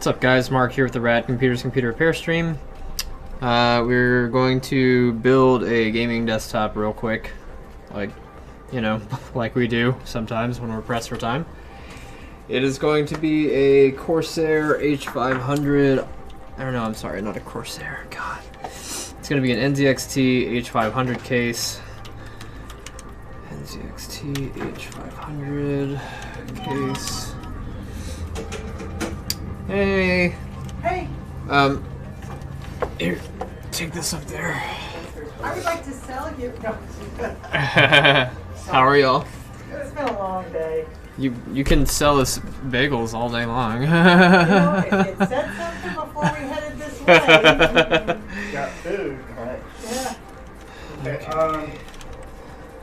What's up, guys? Mark here with the Rad Computers Computer Repair Stream. We're going to build a gaming desktop real quick, like, you know, like we do sometimes when we're pressed for time. It is going to be a Corsair H500. I don't know, I'm sorry, not a Corsair. God. It's going to be an NZXT H500 case. NZXT H500 case. Hey. Hey. Here, take this up there. I would like to sell you. No. How are y'all? It's been a long day. You can sell us bagels all day long. You know, if it said something before we headed this way. Got food, right? Yeah. Okay,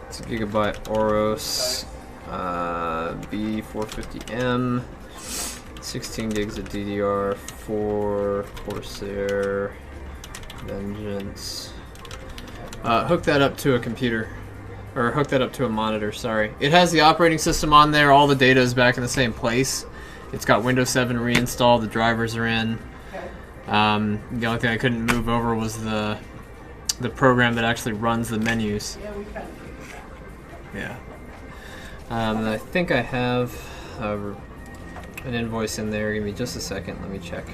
It's a Gigabyte Oros B450M, 16 gigs of DDR4, Corsair, Vengeance. Hook that up to a computer. Or hook that up to a monitor, sorry. It has the operating system on there, all the data is back in the same place. It's got Windows 7 reinstalled, the drivers are in. Okay. The only thing I couldn't move over was the program that actually runs the menus. Yeah, we kind of figured that. Yeah. And I think I have an invoice in there. Give me just a second, let me check.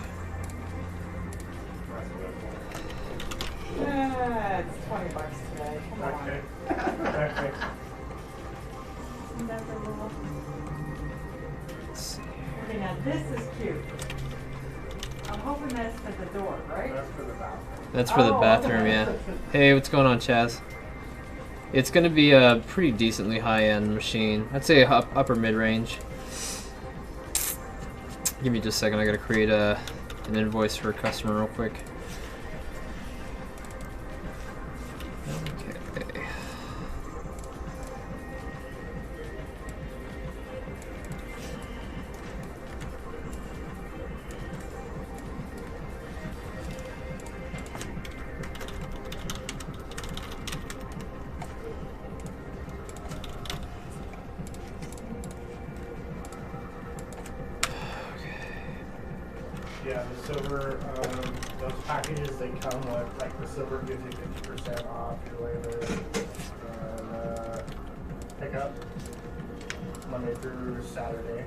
It's $20 today. Come on. okay. Isn't that the rule? Let's see. Okay, now this is cute. I'm hoping that's for the door, right? That's for the bathroom. That's for the Oh, bathroom, okay. yeah. Hey, what's going on, Chaz? It's going to be a pretty decently high-end machine. I'd say upper mid-range. Give me just a second. I got to create an invoice for a customer real quick. Okay. Yeah, the silver, those packages, they come with, like, the silver gives you 50% off your labor. Pickup Monday through Saturday.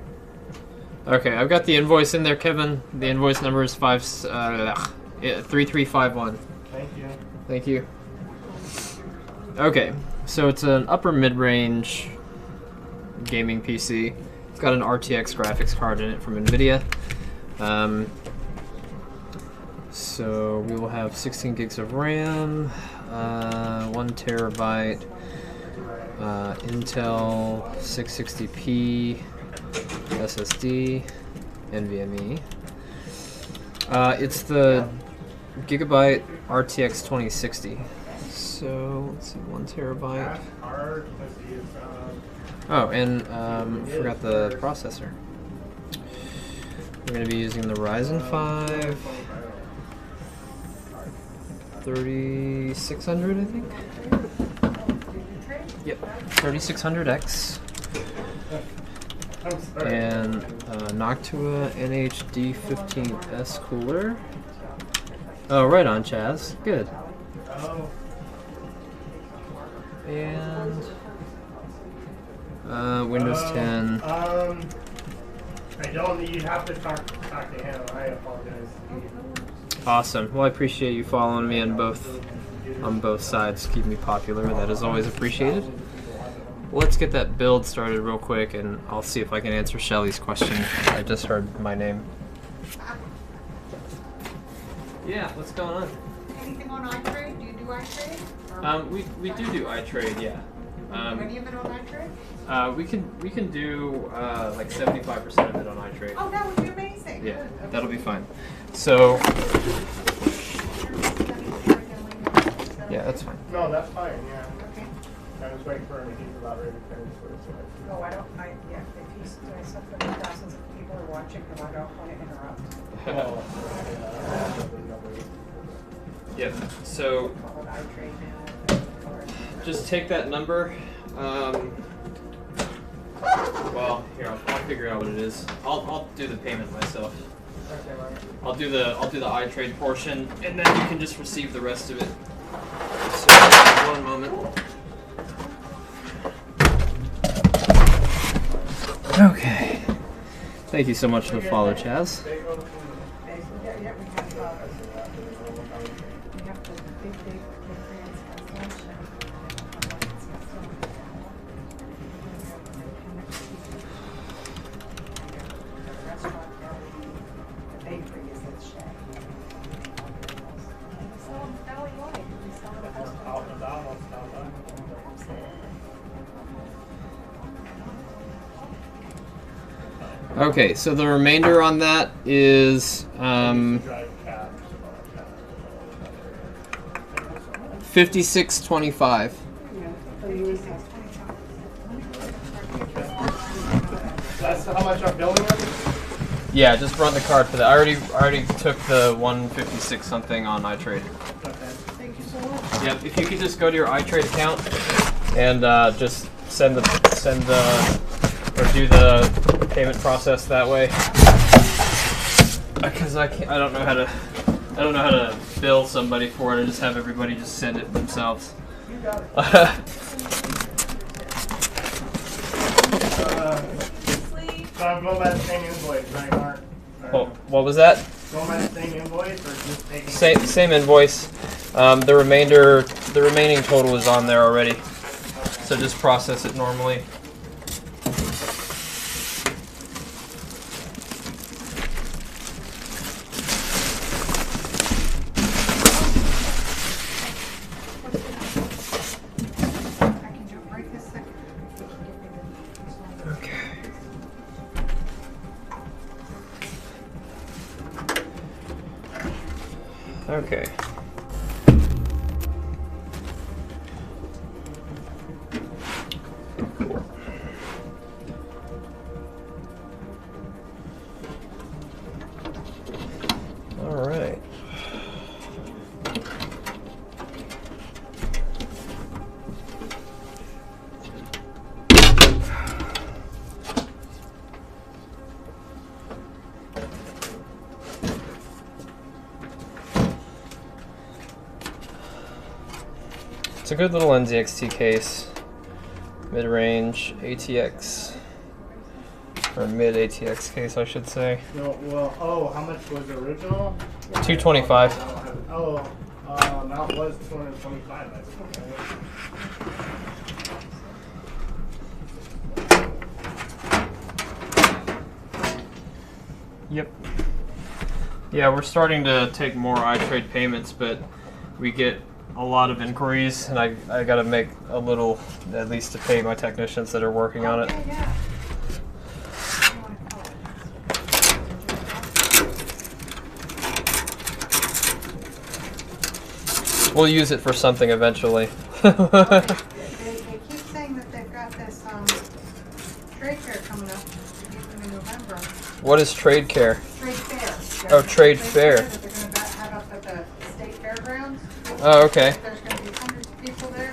Okay, I've got the invoice in there, Kevin. The invoice number is 3351. Thank you. Thank you. Okay, so it's an upper mid-range gaming PC. It's got an RTX graphics card in it from NVIDIA. So we will have 16 gigs of RAM, 1 terabyte, Intel 660p SSD, NVMe. It's the Gigabyte RTX 2060. So let's see, 1 terabyte. That card, let's see, it's, Oh, and forgot the processor. We're going to be using the Ryzen 5 3600, I think. Yep, 3600X. I'm sorry. And Noctua NHD15S cooler. Oh, right on, Chaz. Good. Oh, And Windows 10. I don't, you'd have to talk to him, I apologize. Awesome. Well, I appreciate you following me on both sides. Keep me popular. That is always appreciated. Let's get that build started real quick, and I'll see if I can answer Shelly's question. I just heard my name. Yeah, what's going on? Anything on iTrade? Do you do iTrade? We do iTrade, yeah. Any of it on iTrade? We can do like 75% of it on iTrade. Oh, that would be amazing. Yeah, Good. Okay. that'll be fine. So yeah, that's fine. No, that's fine, yeah. Okay. I was waiting for him, he's about ready to finish what it's like. Oh, if he's doing something that thousands of people are watching, then I don't want to interrupt. Yep. So Call it iTrade now. just take that number. Well, here, I'll figure out what it is. I'll do the payment myself. Okay, right. I'll do the iTrade portion, and then you can just receive the rest of it. So, 1 moment. Okay. Thank you so much for the follow, Chaz. They go to the- Yeah, we have the big transaction. The restaurant, the bakery is at Shea. We sell them Valley-wide. We sell them Out and about, what's down there? Okay, so the remainder on that is Drive cabs. 56.25. That's how much I'm building it? Yeah, just run the card for that. I already took the 156 something on iTrade. Okay. Thank you so much. Yep. If you could just go to your iTrade account and just send or do the payment process that way. Because I don't know how to bill somebody for it. I just have everybody just send it themselves. You got it. So I'm going by the same invoice, right, Mark? Or What was that? going by the same invoice or just taking Same invoice. The remaining total is on there already. So just process it normally. I can do it right this second. Okay. All right. It's a good little NZXT case. Mid-range ATX. Or mid-ATX case, I should say. No, well, oh, how much was the original? 225. Oh, that was 225, I think. Yep. Yeah, we're starting to take more iTrade payments, but we get a lot of inquiries, and I gotta make a little, at least to pay my technicians that are working on it. Yeah, yeah. We'll use it for something eventually. They keep saying that they've got this trade fair coming up in November. What is Trade Care? Trade fair. Oh, trade fair. That they're going to have up at the state fairgrounds. Oh, okay. There's going to be hundreds of people there.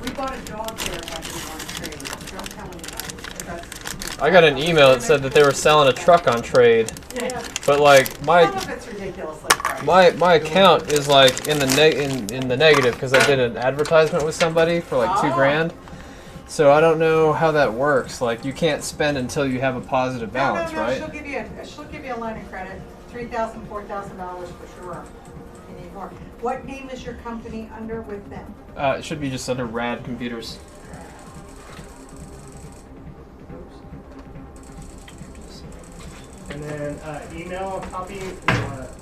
We bought a dog there that we want to trade. Don't tell anybody. That's, I got an email that said that they were selling a truck on Trade, yeah. but like Some of it's ridiculously priced. my account is like in the in the negative because I did an advertisement with somebody for like $2 grand. So I don't know how that works. Like you can't spend until you have a positive balance, no, right? She'll give you a line of credit, $3,000, $4,000 for sure. You need more. What name is your company under with them? It should be just under Rad Computers. And then email a copy,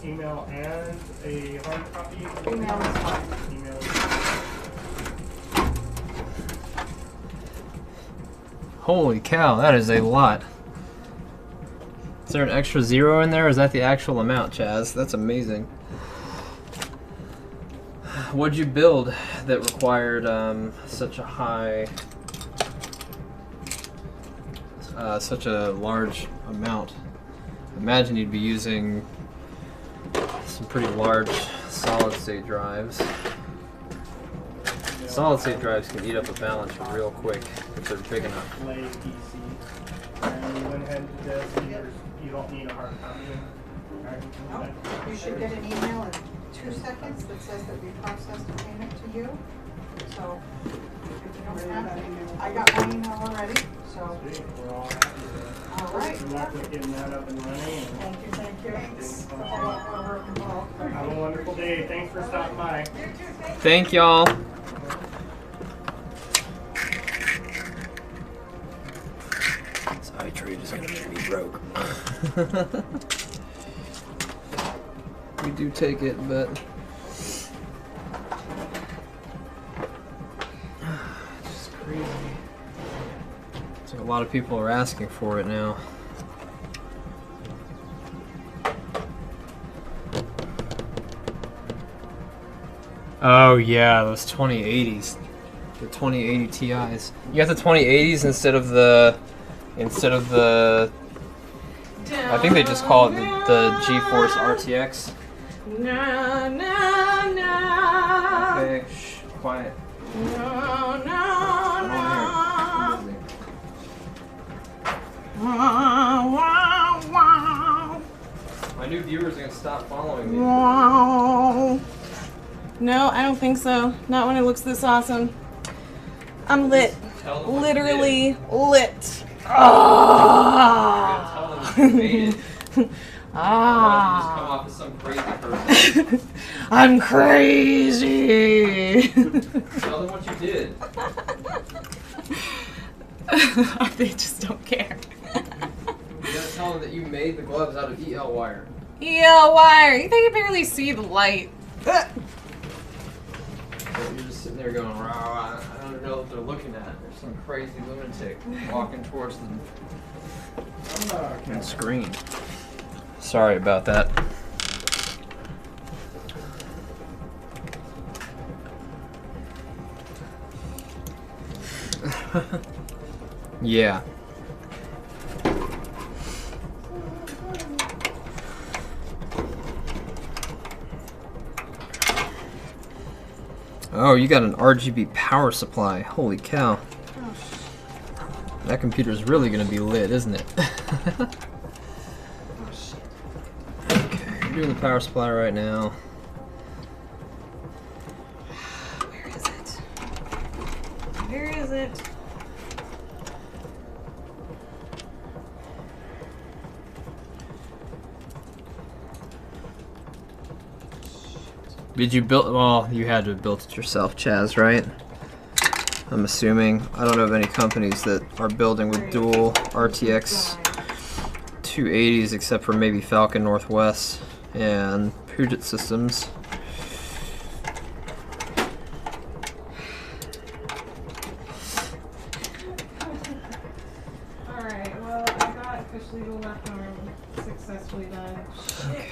email and a hard copy. Email is fine. Email. Holy cow, that is a lot. Is there an extra zero in there, or is that the actual amount, Chaz? That's amazing. What'd you build that required such a high, such a large amount? Imagine you'd be using some pretty large solid-state drives. Solid-state drives can eat up a balance sheet real quick if they're big enough. Play PC. And we went ahead and did this. You don't need a hard copy. Nope. You should get an email in 2 seconds that says that we processed a payment to you. So, if you don't have it, I got my email already, so, Sweet, we're all happy there. all right. Good luck with getting that up and running. And Thank you, thank you. Thanks. A whole lot more work involved. have a wonderful day. Thanks for stopping by. You too, thank you. Thank y'all. Sorry, trade is gonna make me broke. We do take it, but it's just crazy. So a lot of people are asking for it now. Oh yeah, those 2080s. The 2080 Ti's. You got the 2080s instead of the I think they just call it the GeForce RTX. No, no, no. Okay, shh, quiet. No, no, I don't no. hear it. Wow, wow, wow. My new viewers are gonna stop following me. Wow. No, I don't think so. Not when it looks this awesome. I'm lit. Tell them what you Literally lit. did. Ah. Tell them what you made it. Otherwise you just come Ah. off as some crazy person. I'm crazy. Tell them what you did. They just don't care. You gotta tell them that you made the gloves out of EL wire. Yeah, wire. You think you barely see the light? But you're just sitting there going, rah, rah, I don't know what they're looking at. There's some crazy lunatic walking towards the screen. Sorry about that. Yeah. Oh, you got an RGB power supply. Holy cow. That computer's really gonna be lit, isn't it? Okay, we're doing the power supply right now. Where is it? Where is it? Did you build? Well, you had to have built it yourself, Chaz, right? I'm assuming. I don't know of any companies that are building with dual RTX 280s except for maybe Falcon Northwest and Puget Systems. Alright, well, I got officially the left arm successfully done. Shit.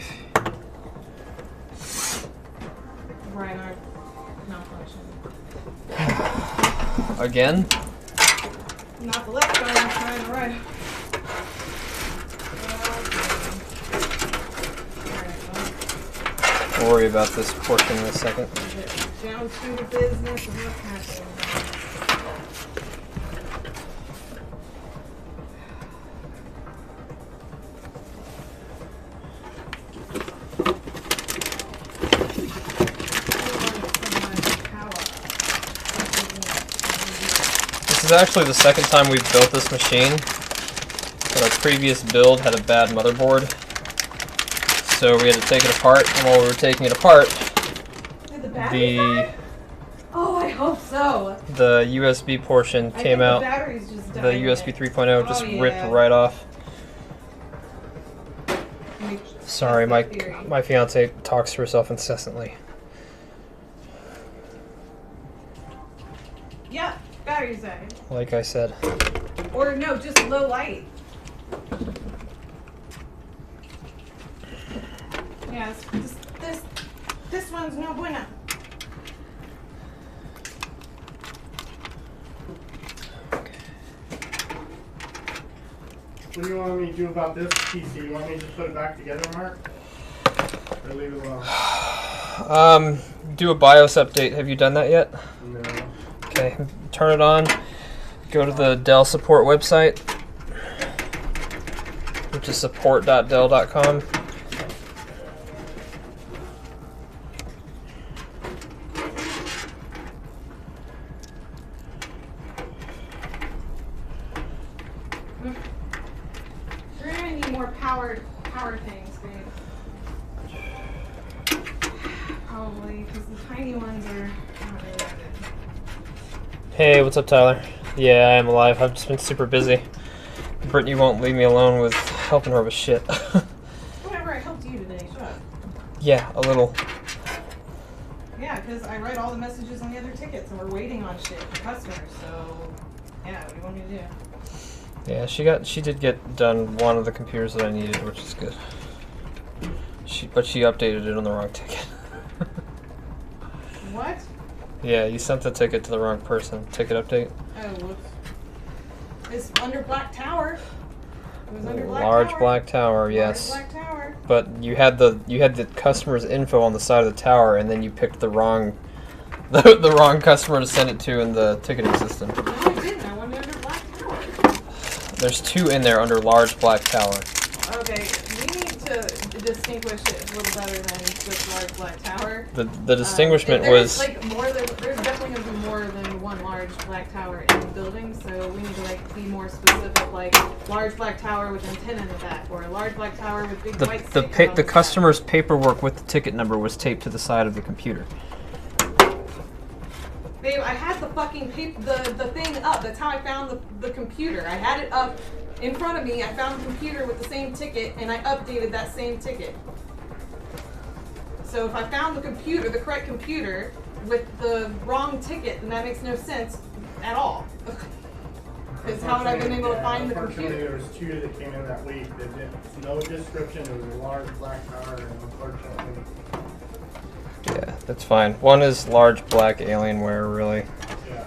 Right arm malfunction. Again? Not the left arm, trying the right. We'll worry about this portion in a second. Down to the business of what's happening. This is actually the second time we've built this machine. But our previous build had a bad motherboard. So we had to take it apart, and while we were taking it apart, Did the battery die? Oh, I hope so. the USB portion I think came out. The batteries just The died. USB 3.0 just Oh, yeah. ripped right off. Let me Sorry, test that theory. my fiance talks to herself incessantly. Yeah, batteries died. Like I said. Or no, just low light. Yeah, this one's no bueno. What do you want me to do about this PC? You want me to just put it back together, Mark? Or leave it alone? Do a BIOS update. Have you done that yet? No. Okay, turn it on. Go to the Dell support website, which is support.dell.com. power things, babe. Probably, because the tiny ones are not really that good. Hey, what's up, Tyler? Yeah, I am alive. I've just been super busy. Brittany won't leave me alone with helping her with shit. Whatever, I helped you today. Shut up. Yeah, a little. Yeah, because I write all the messages on the other tickets, and we're waiting on shit for customers. So, yeah, what do you want me to do? Yeah, she did get done one of the computers that I needed, which is good. But she updated it on the wrong ticket. What? Yeah, you sent the ticket to the wrong person. Ticket update. Oh, whoops. It's under Black Tower. It was under Black Large Tower. black tower, yes. Large Black Tower. But you had the customer's info on the side of the tower, and then you picked the wrong the wrong customer to send it to in the ticketing system. No, I didn't. I wanted under Black Tower. There's two in there under large black tower. Okay, we need to distinguish it a little better than just Large Black Tower. The distinguishment there's was like more than there's definitely gonna be more than one large black tower in the building, so we need to like be more specific, like large black tower with antenna in the back, or a large black tower with big white stickers on the back. customer's paperwork with the ticket number was taped to the side of the computer. Babe, I had the fucking the thing up. That's how I found the computer. I had it up in front of me. I found the computer with the same ticket, and I updated that same ticket. So if I found the computer, the correct computer, with the wrong ticket, then that makes no sense at all. Because how would I have been able to find the Unfortunately, computer? there was two that came in that week that didn't, no description. It was a large black tower, and unfortunately, Yeah, that's fine. One is large black Alienware, really. yeah.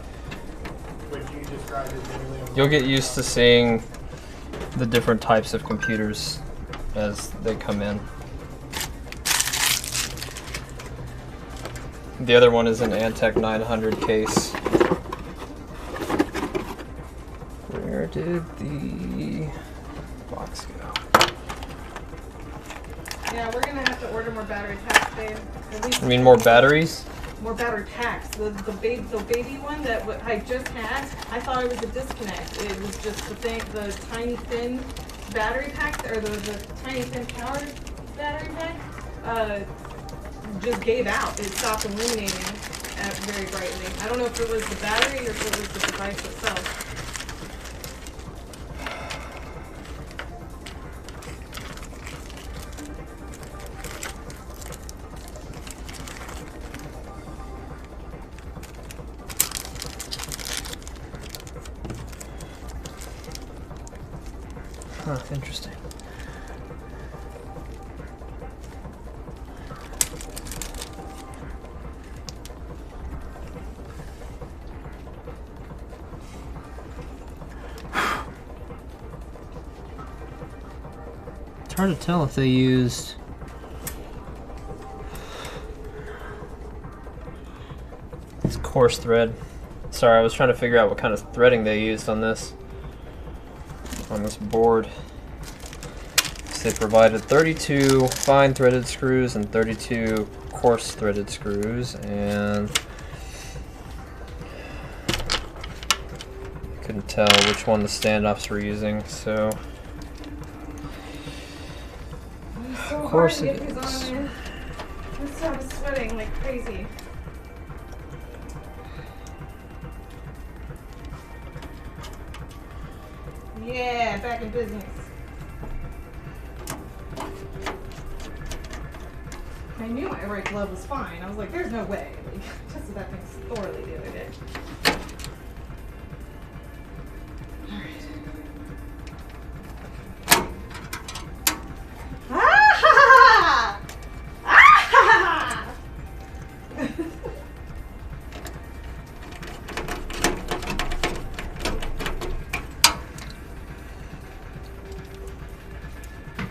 What you described as alien. You'll get used to seeing the different types of computers as they come in. The other one is an Antec 900 case. Where did the box go? Yeah, we're gonna have to order more battery packs, babe. At least I mean, more batteries? more battery packs. The baby one that I just had, I thought it was a disconnect. It was just the tiny thin battery pack, or the tiny thin power battery pack. Just gave out. It stopped illuminating very brightly. I don't know if it was the battery or if it was the device itself. Huh, interesting. It's hard to tell if they used it's coarse thread. Sorry, I was trying to figure out what kind of threading they used on this board. So they provided 32 fine threaded screws and 32 coarse threaded screws, and I couldn't tell which one the standoffs were using, so So of course hard to it get these is. on there. I'm sweating like crazy. Yeah, back in business. I knew my right glove was fine. I was like, there's no way. Like, tested that thing thoroughly the other day. Alright. Ah! Ah!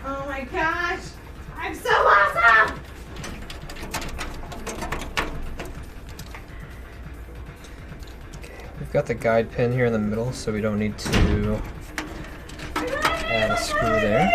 Oh my gosh! I'm so awesome! we've got the guide pin here in the middle, so we don't need to add a screw there.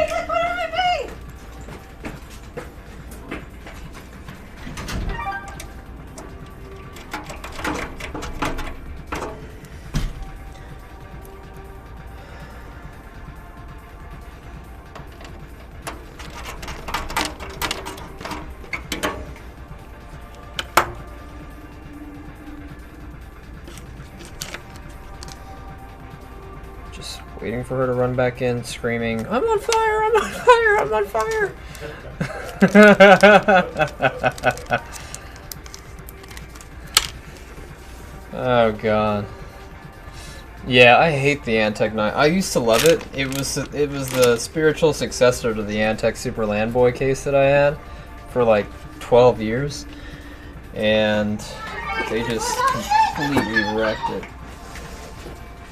Waiting for her to run back in, screaming, "I'm on fire! I'm on fire! I'm on fire!" Oh god. Yeah, I hate the Antec 9. I used to love it. It was the spiritual successor to the Antec Super Landboy case that I had for like 12 years, and they just completely wrecked it.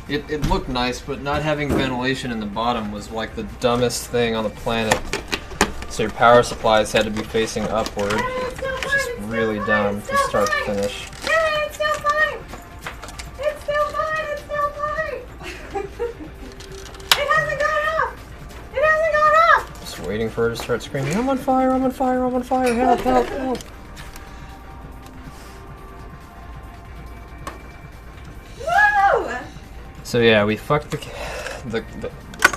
It looked nice, but not having ventilation in the bottom was like the dumbest thing on the planet. So your power supplies had to be facing upward, which is really dumb from start to finish. It's still fine! It's still fine! It's still fine! It hasn't gone off! It hasn't gone off! Just waiting for her to start screaming, "I'm on fire! I'm on fire! I'm on fire! Help! Help! Help!" Woo! So yeah, we fucked the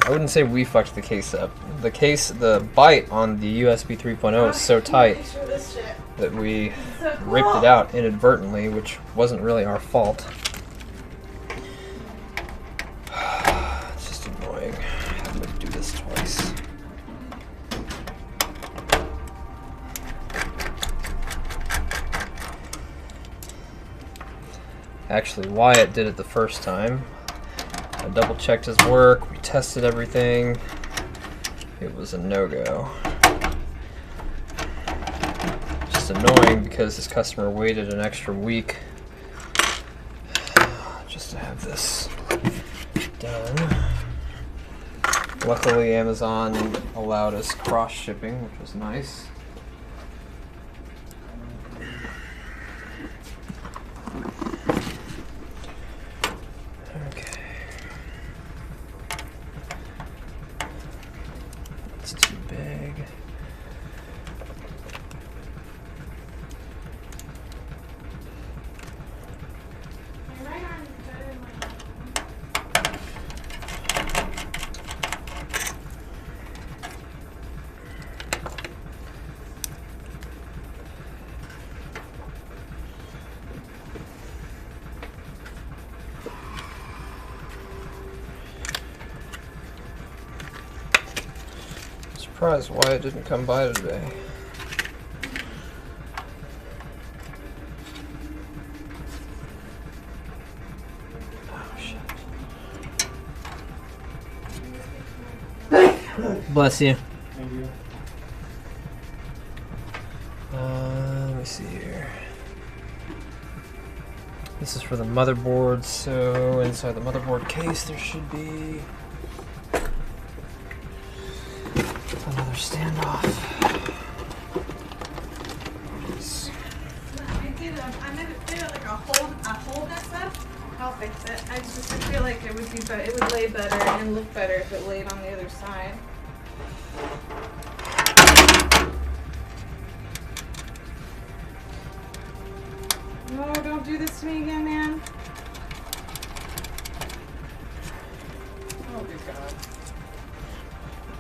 I wouldn't say we fucked the case up. The bite on the USB 3.0 is so tight Picture this shit. that we So cool. ripped it out inadvertently, which wasn't really our fault. It's just annoying having to do this twice. Actually, Wyatt did it the first time. I double checked his work, we tested everything. It was a no-go. Just annoying because this customer waited an extra week just to have this done. Luckily, Amazon allowed us cross-shipping, which was nice. Okay. It's too big. My right arm is better than my left. Surprised Wyatt didn't come by today. Oh shit. Bless you. Thank you. Let me see here. This is for the motherboard, so inside the motherboard case there should be another standoff. Jeez. I made it like a hole mess up. I'll fix it. I feel like it would be better. It would lay better and look better if it laid on the other side. No, don't do this to me again, man. Oh, good God.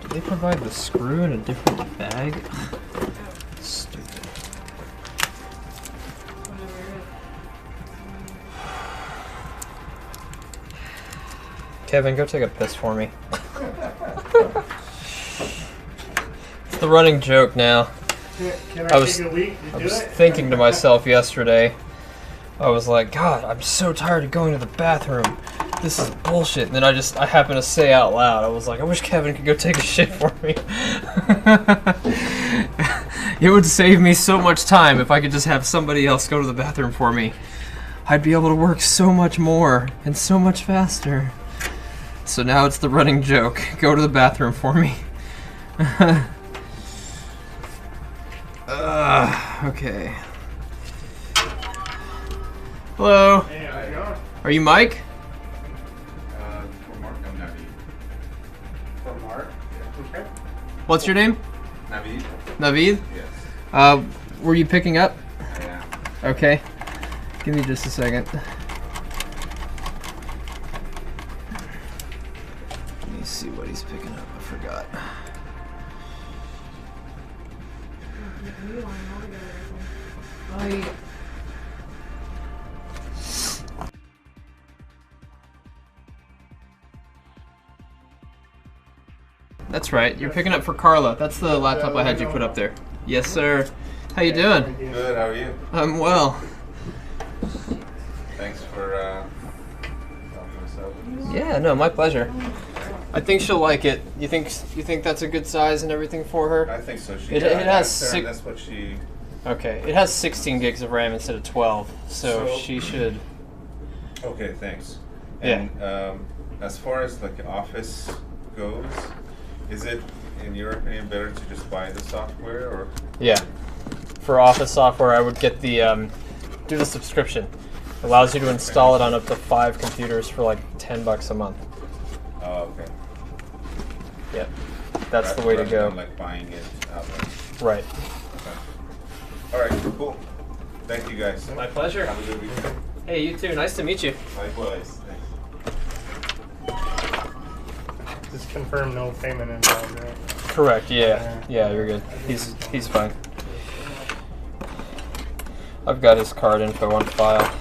Did they provide the screw in a different bag? Stupid. Kevin, go take a piss for me. It's the running joke now. Can I I was- take a week to I do was it? thinking to myself yesterday, I was like, God, I'm so tired of going to the bathroom. This is bullshit. And then I happened to say out loud, I was like, I wish Kevin could go take a shit for me. It would save me so much time if I could just have somebody else go to the bathroom for me. I'd be able to work so much more and so much faster. So now it's the running joke. Go to the bathroom for me. Okay. Hello. Hey, how's it going? Are you Mike? For Mark, I'm Naveed. For Mark? Okay. What's your name? Naveed? Naveed? Yes. Were you picking up? I am. Okay. Give me just a second. Let me see what he's picking up. I forgot. I That's right. You're picking up for Carla. That's the laptop I had you put up there. Yes, sir. How you doing? Good, how are you? I'm well. Thanks for helping us out. Yeah, no, my pleasure. I think she'll like it. You think that's a good size and everything for her? I think so. She It has asked her, and six- that's what she... Okay, it has 16 gigs of RAM instead of 12, so So- she should. Okay, thanks. Yeah. And as far as like Office goes, is it, in your opinion, better to just buy the software or? Yeah. For Office software, I would get the do the subscription. Allows you to install it on up to 5 computers for like $10 a month. Oh, okay. Yep. That's the way to Rather go. than, like buying it outright. Right. Okay. All right, cool. Thank you guys. My pleasure. Have a good weekend. Hey, you too. Nice to meet you. Likewise. Thanks. Just confirm no payment involved, right? Correct. Yeah. Yeah, you're good. He's fine. I've got his card info on file.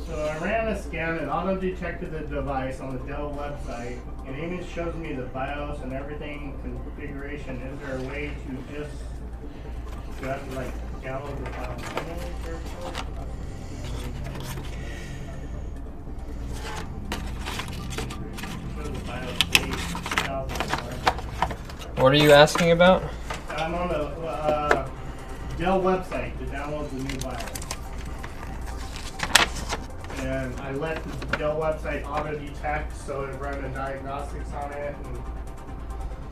So I ran a scan and auto-detected the device on the Dell website, and it even shows me the BIOS and everything configuration. Is there a way to just, do I have to like download the file manually or so? Shows the BIOS date, 2004. What are you asking about? I'm on the Dell website to download the new BIOS. And I let the Dell website auto detect, so it ran the diagnostics on it,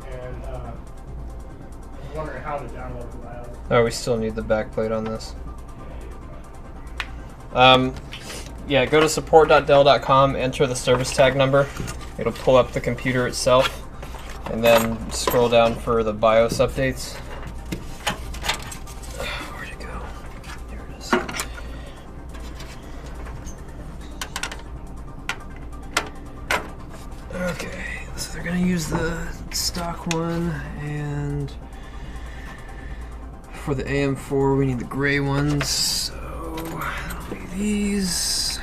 and I was wondering how to download the BIOS. Oh, we still need the backplate on this. Yeah, go to support.dell.com, enter the service tag number. It'll pull up the computer itself, and then scroll down for the BIOS updates. Where'd it go? There it is. Okay, so they're gonna use the stock one, and for the AM4 we need the gray ones, so it'll be these.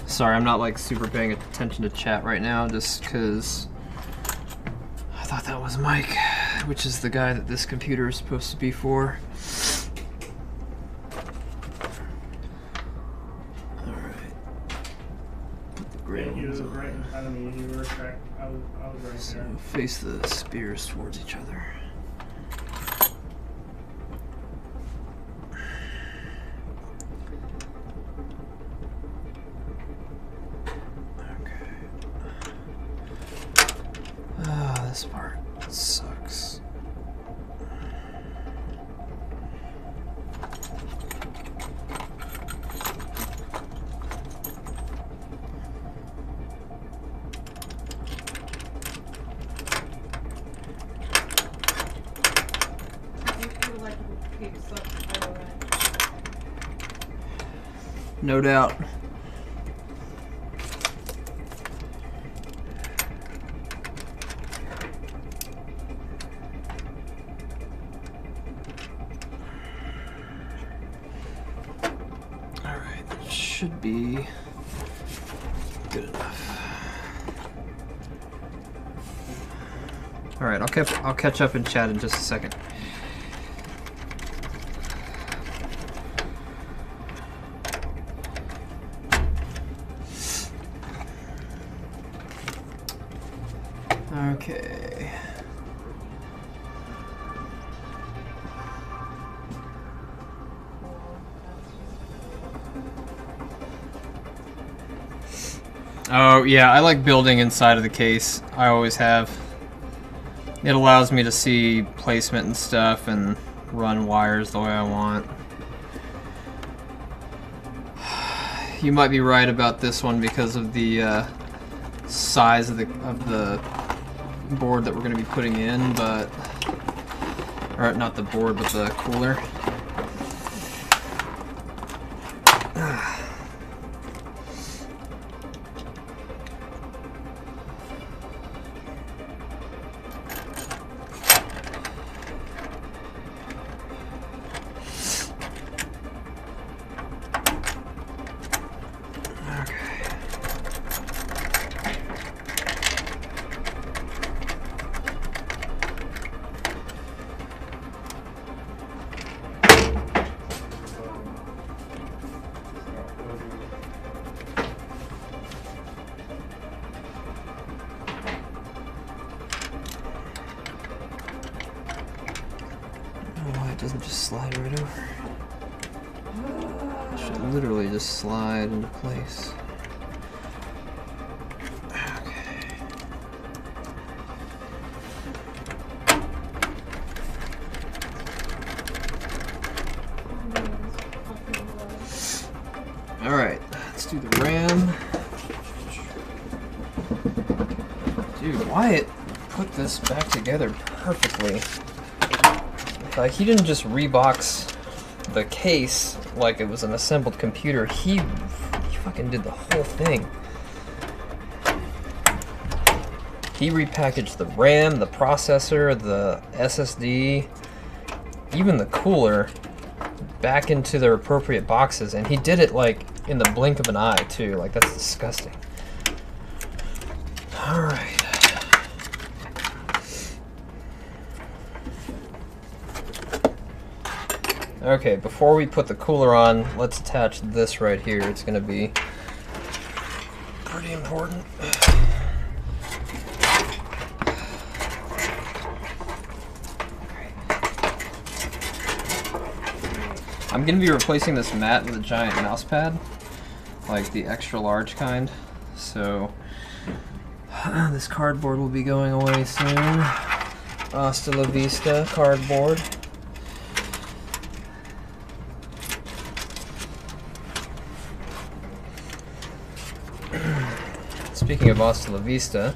Sorry, I'm not like super paying attention to chat right now just because I thought that was Mike, which is the guy that this computer is supposed to be for. Thank you, it was right in front of me. You were correct. I was right So there. face the spears towards each other. Okay. Ah, this part sucks. You like cake stuff, by the way. No doubt. Alright, that should be good enough. Alright, I'll catch up in chat in just a second. Okay. Oh, yeah, I like building inside of the case. I always have. It allows me to see placement and stuff and run wires the way I want. You might be right about this one because of the size of the board that we're going to be putting in, but or not the board, but the cooler. it doesn't just slide right over. It should literally just slide into place. Alright, let's do the RAM. Dude, Wyatt put this back together perfectly. Like, he didn't just rebox the case like it was an assembled computer. He fucking did the whole thing. He repackaged the RAM, the processor, the SSD, even the cooler back into their appropriate boxes, and he did it like in the blink of an eye too. Like, that's disgusting. All right. Okay, before we put the cooler on, let's attach this right here. It's gonna be pretty important. I'm gonna be replacing this mat with a giant mouse pad, like the extra large kind. So this cardboard will be going away soon. Hasta la vista cardboard. Speaking of Hasta la Vista,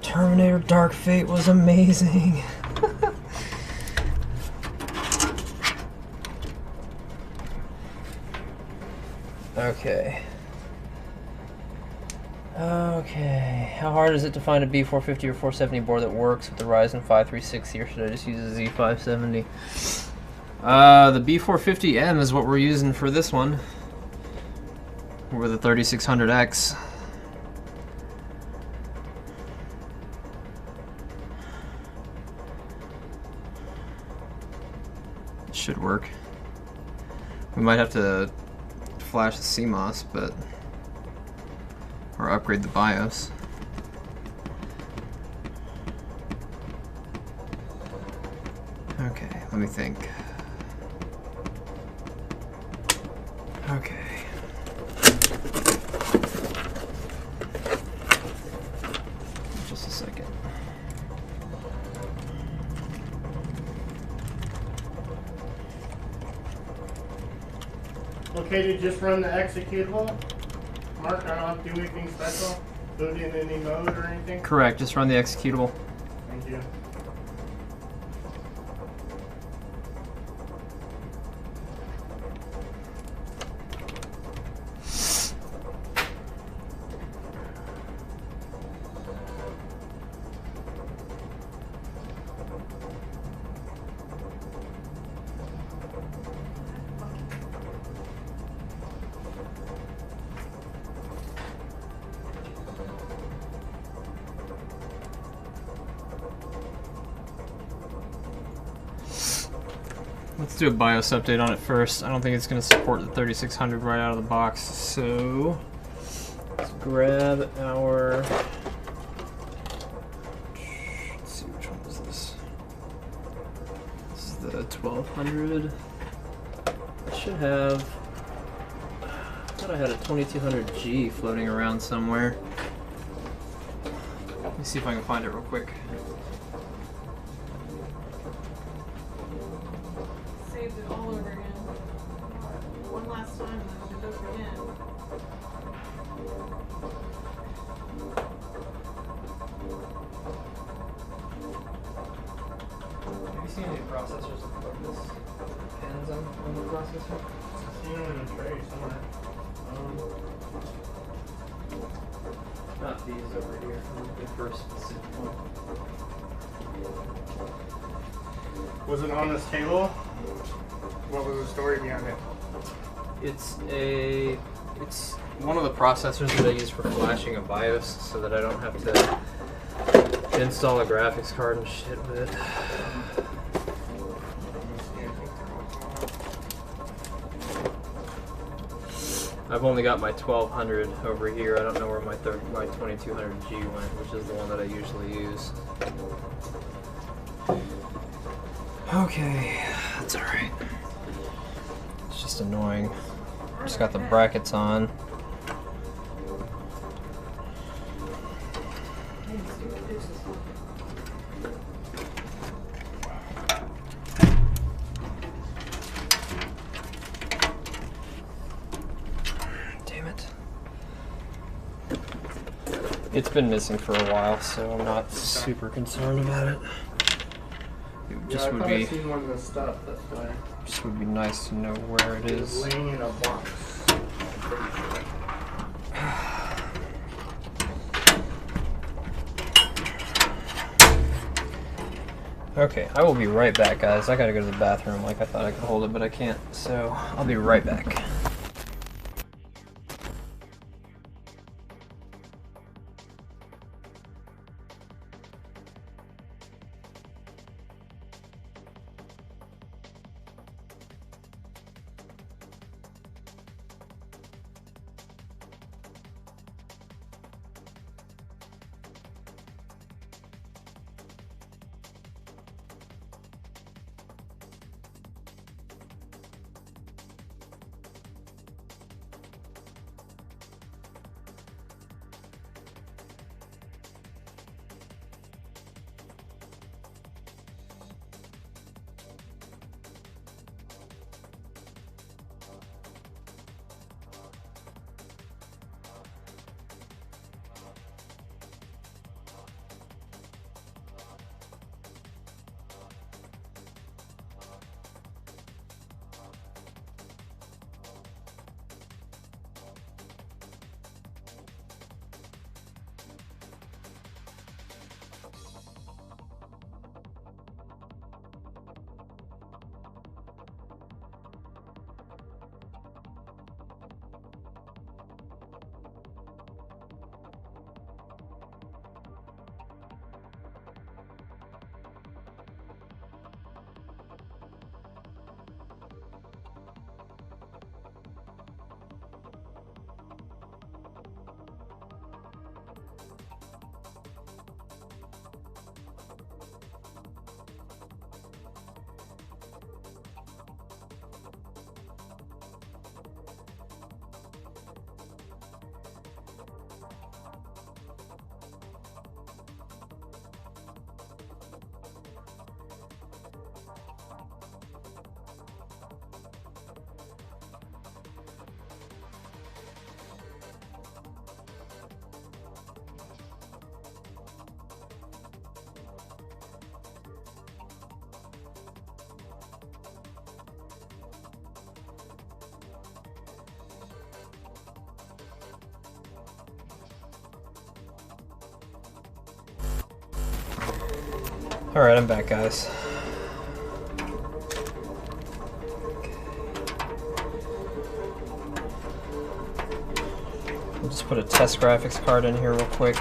Terminator Dark Fate was amazing. Okay. Okay. How hard is it to find a B450 or 470 board that works with the Ryzen 5 360, or should I just use a Z570? The B450M is what we're using for this one. With a 3600X. It should work. We might have to flash the CMOS, but or upgrade the BIOS. Okay, let me think. Okay. Just a second. Okay to just run the executable? Mark, I don't have to do anything special? Boot in any mode or anything? Correct, just run the executable. Thank you. Let's do a BIOS update on it first. I don't think it's going to support the 3600 right out of the box, so let's grab our... Let's see, which one is this? This is the 1200. I should have... I thought I had a 2200G floating around somewhere. Let me see if I can find it real quick. Saved it all over again. One last time and then it over again. Have you seen any processors that put this pins on the processor? See them in a tray somewhere. Not these over here. I'm looking for a specific one. Was it on this table? What was the story behind it? It's one of the processors that I use for flashing a BIOS so that I don't have to install a graphics card and shit with it. I've only got my 1200 over here. I don't know where my 2200G went, which is the one that I usually use. Okay, It's alright. It's just annoying. Just got the brackets on. Damn it. It's been missing for a while, so I'm not super concerned about it. It just would be seen one of the stuff, that's why. just would be nice to know where it It's is. laying in a box. Okay, I will be right back, guys. I gotta go to the bathroom like I thought I could hold it, but I can't. So I'll be right back. Alright, I'm back, guys. We'll just put a test graphics card in here real quick.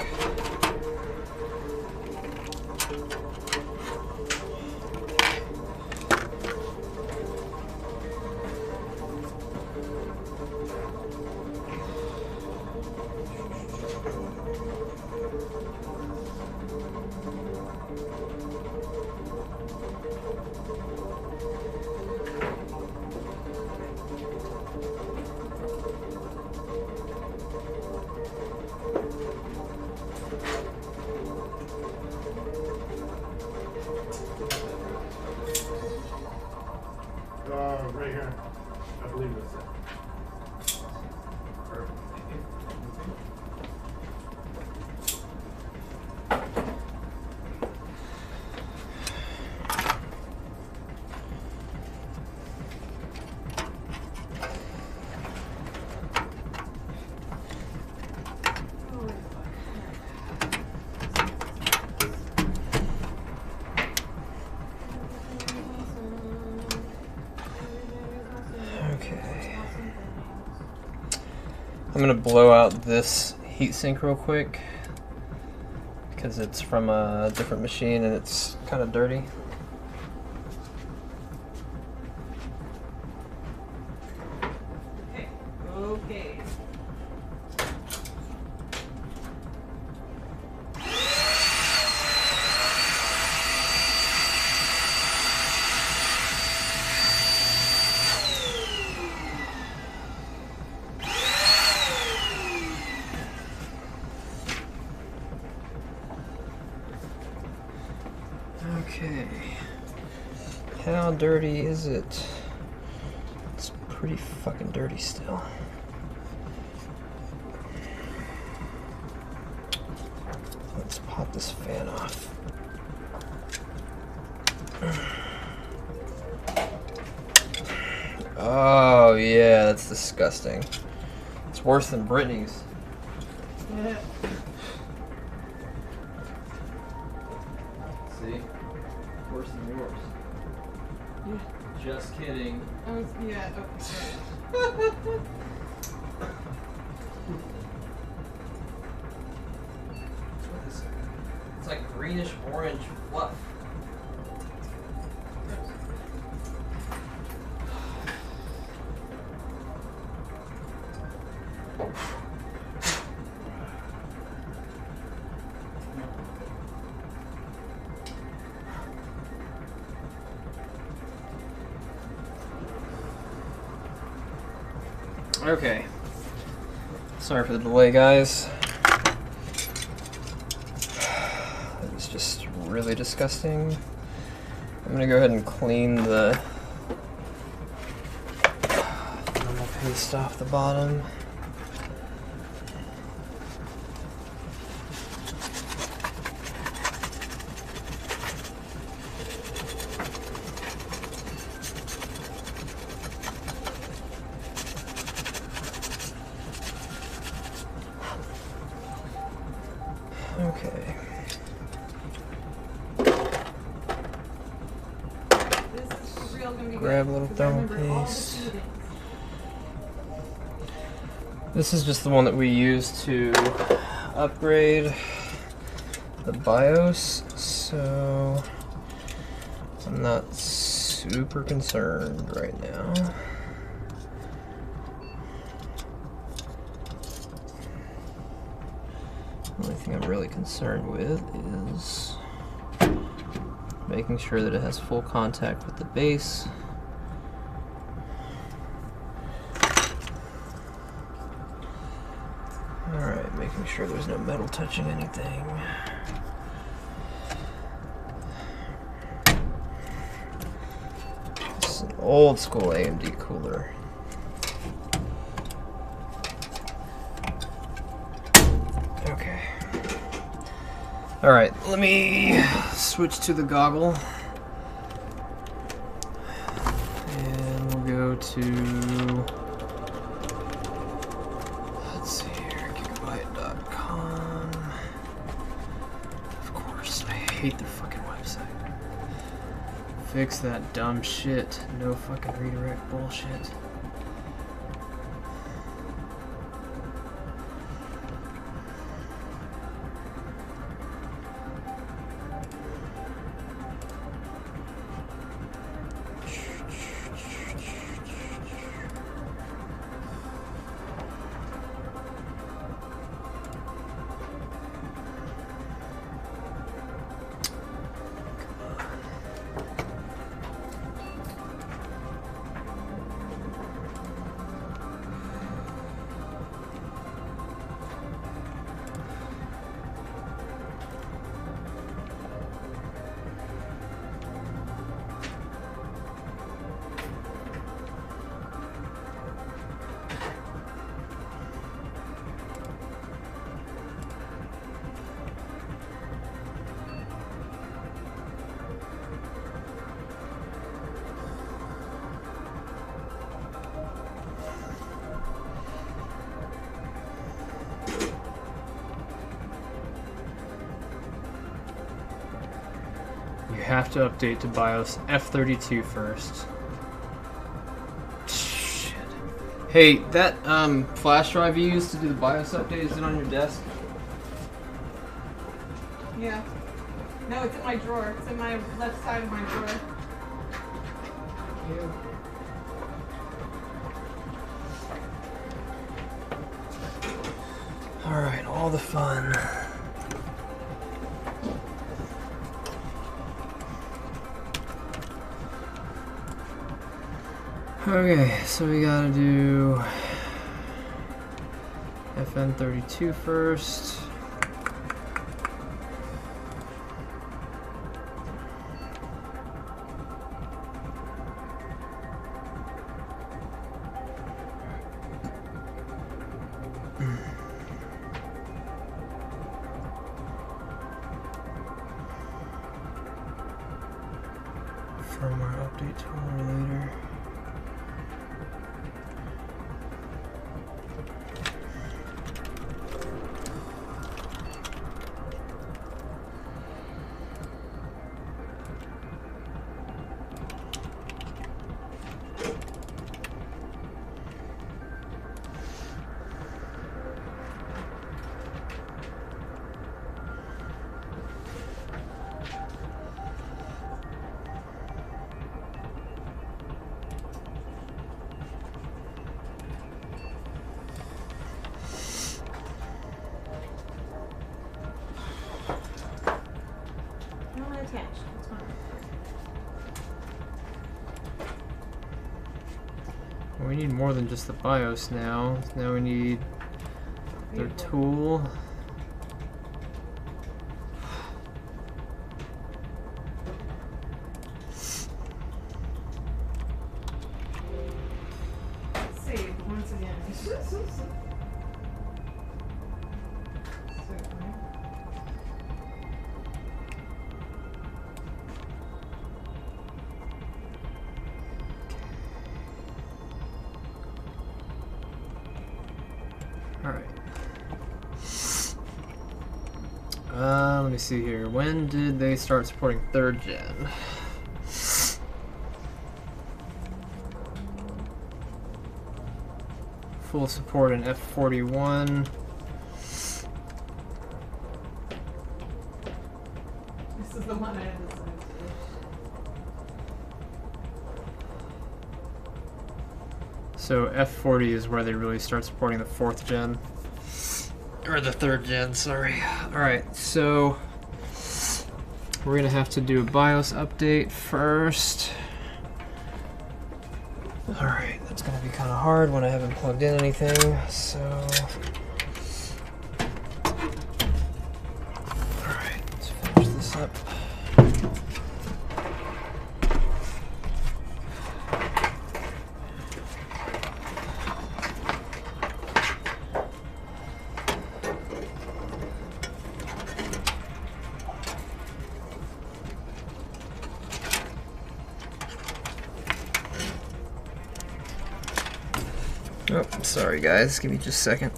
Right here. I believe it's it. Okay. I'm gonna blow out this heatsink real quick because it's from a different machine and it's kind of dirty. Okay. Okay. Okay. How dirty is it? It's pretty fucking dirty still. Let's pop this fan off. Oh yeah, that's disgusting. It's worse than Brittany's. Yeah. See? Worse than yours. Yeah. Just kidding. Yeah. Okay. What is it? It's like greenish orange fluff. Okay. Sorry for the delay, guys. It's just really disgusting. I'm gonna go ahead and clean the thermal paste off the bottom. Okay. This is for real gonna be Grab good, a little 'cause I remember thermal all the paste. shootings. This is just the one that we use to upgrade the BIOS, so I'm not super concerned right now. The only thing I'm really concerned with is making sure that it has full contact with the base. Alright, making sure there's no metal touching anything. This is an old school AMD cooler. Okay. Alright, let me switch to the goggle. And we'll go to, let's see here, gigabyte.com. Of course, I hate their fucking website. Fix that dumb shit. No fucking redirect bullshit. You have to update to BIOS F32 first. Shit. Hey, that flash drive you used to do the BIOS update, is it on your desk? Yeah. No, it's in my drawer. It's in my left side of my drawer. Alright, all the fun. Okay, so we gotta do FN32 first. Firmware update tool later. Not attached. That's fine. We need more than just the BIOS now. Now we need their tool. Saved once again. Alright. Let me see here. When did they start supporting 3rd gen? Full support in F41. This is the one I had to send to. So F40 is where they really start supporting the 4th gen. Or the 3rd gen, sorry. Alright, so we're gonna have to do a BIOS update first. Alright, that's gonna be kind of hard when I haven't plugged in anything, so... Alright, let's finish this up. Oh, sorry guys, give me just a second.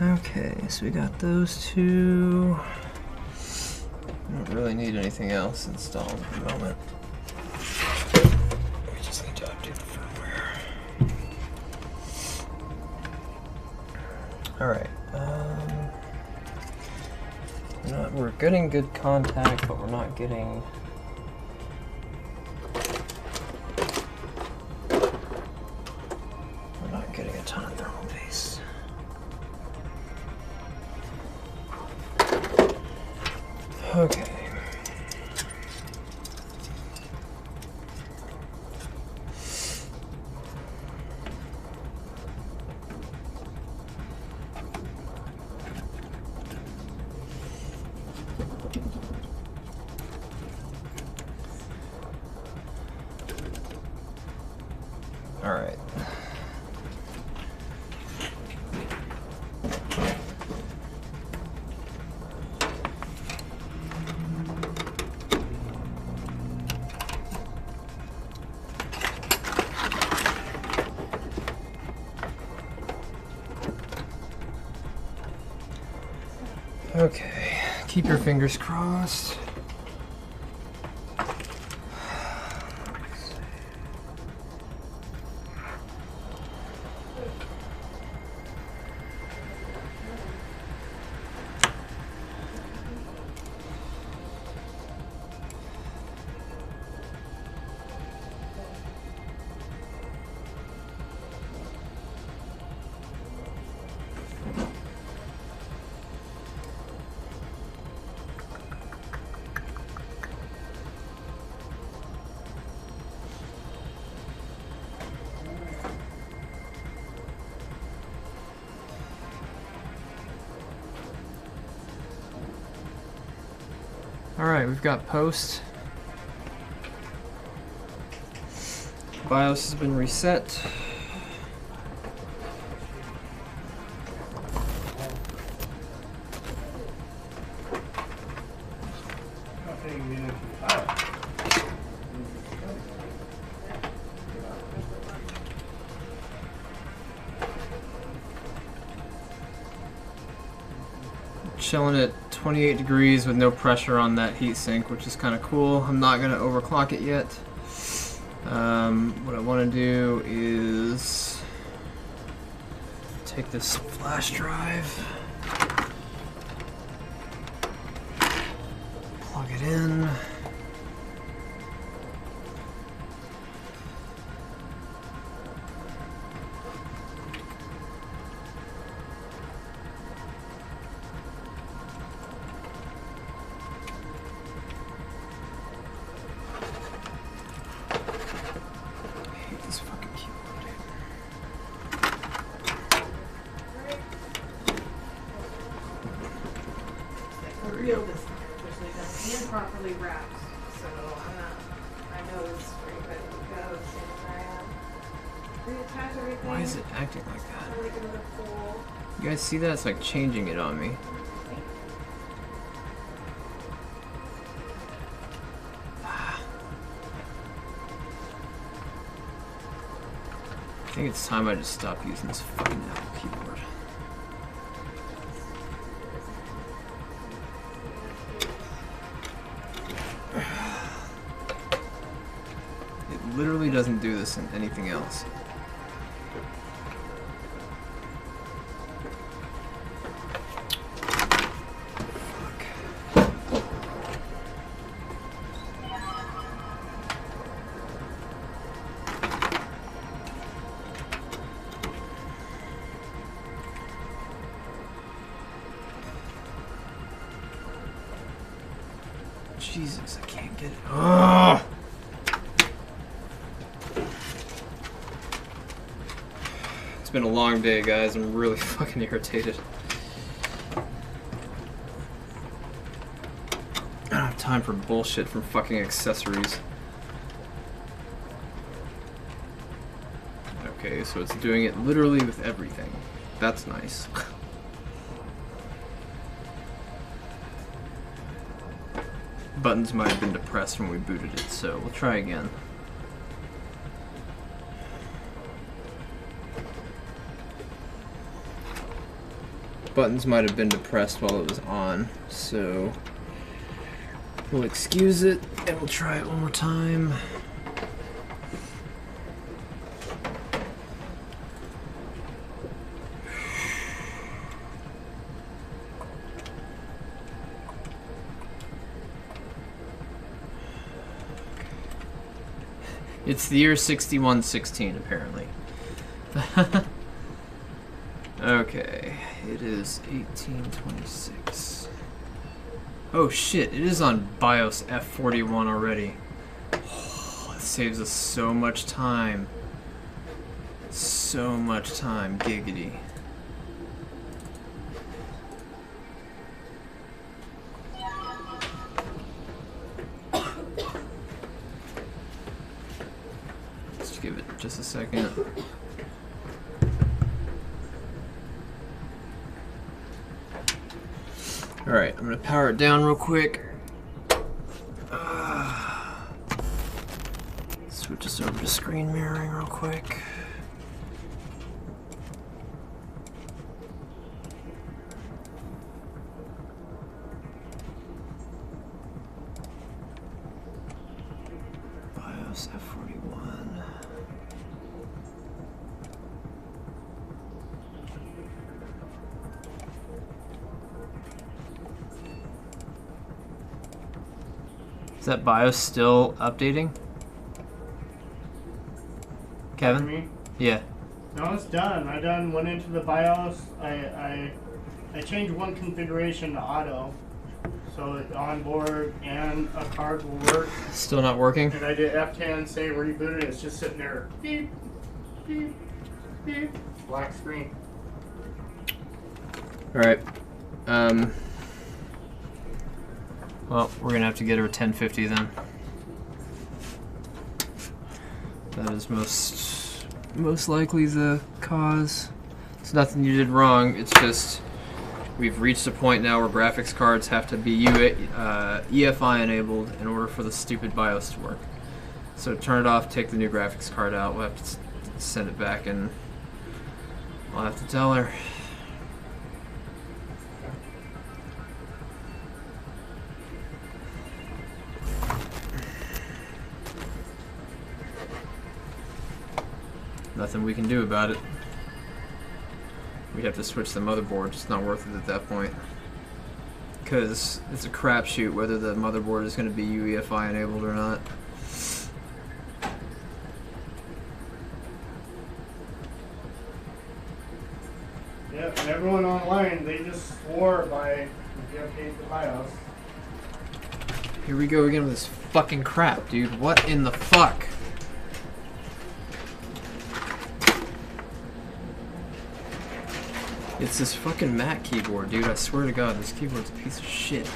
Okay, so we got those two. I don't really need anything else installed at the moment. We just need to update the firmware. Alright, we're getting good contact, but we're not getting... a ton of thermal base. Okay. All right. Okay, keep your fingers crossed. Alright, we've got post. BIOS has been reset. can't even get into the file. Chilling at 28 degrees with no pressure on that heatsink, which is kind of cool. I'm not going to overclock it yet. What I want to do is take this flash drive, plug it in. Real disconnect, and properly wrapped. So I know it's pretty good to go. Reattach everything. Why is it acting like that? Like another pull. You guys see that? It's like changing it on me. I think it's time I just stop using this fucking Apple keyboard. It literally doesn't do this in anything else. Jesus, I can't get it. Ugh! It's been a long day, guys. I'm really fucking irritated. I don't have time for bullshit from fucking accessories. Okay, so it's doing it literally with everything. That's nice. Buttons might have been depressed when we booted it, so we'll try again. Buttons might have been depressed while it was on, so we'll excuse it and we'll try it one more time. It's the year 6116, apparently. Okay, it is 1826. Oh shit, it is on BIOS F41 already. Oh, it saves us so much time. So much time, giggity. Give it just a second. Alright, I'm gonna power it down real quick. Switch this over to screen mirroring real quick. BIOS F41. Is that BIOS still updating? Kevin? Me? Yeah. No, it's done. I went into the BIOS. I changed one configuration to auto, so that onboard and a card will work. Still not working? And I did F10, say reboot, it's just sitting there. Beep, beep, beep. Black screen. Alright. Well, we're gonna have to get her a 1050 then. That is most likely the cause. It's nothing you did wrong, it's just we've reached a point now where graphics cards have to be EFI enabled in order for the stupid BIOS to work. So turn it off, take the new graphics card out, we'll have to send it back, and I'll have to tell her. Nothing we can do about it. We'd have to switch the motherboard. It's not worth it at that point. Because it's a crapshoot whether the motherboard is going to be UEFI enabled or not. Yeah, and everyone online, they just swore by if you update the BIOS. Here we go again with this fucking crap, dude. What in the fuck? It's this fucking Mac keyboard, dude. I swear to God, this keyboard's a piece of shit.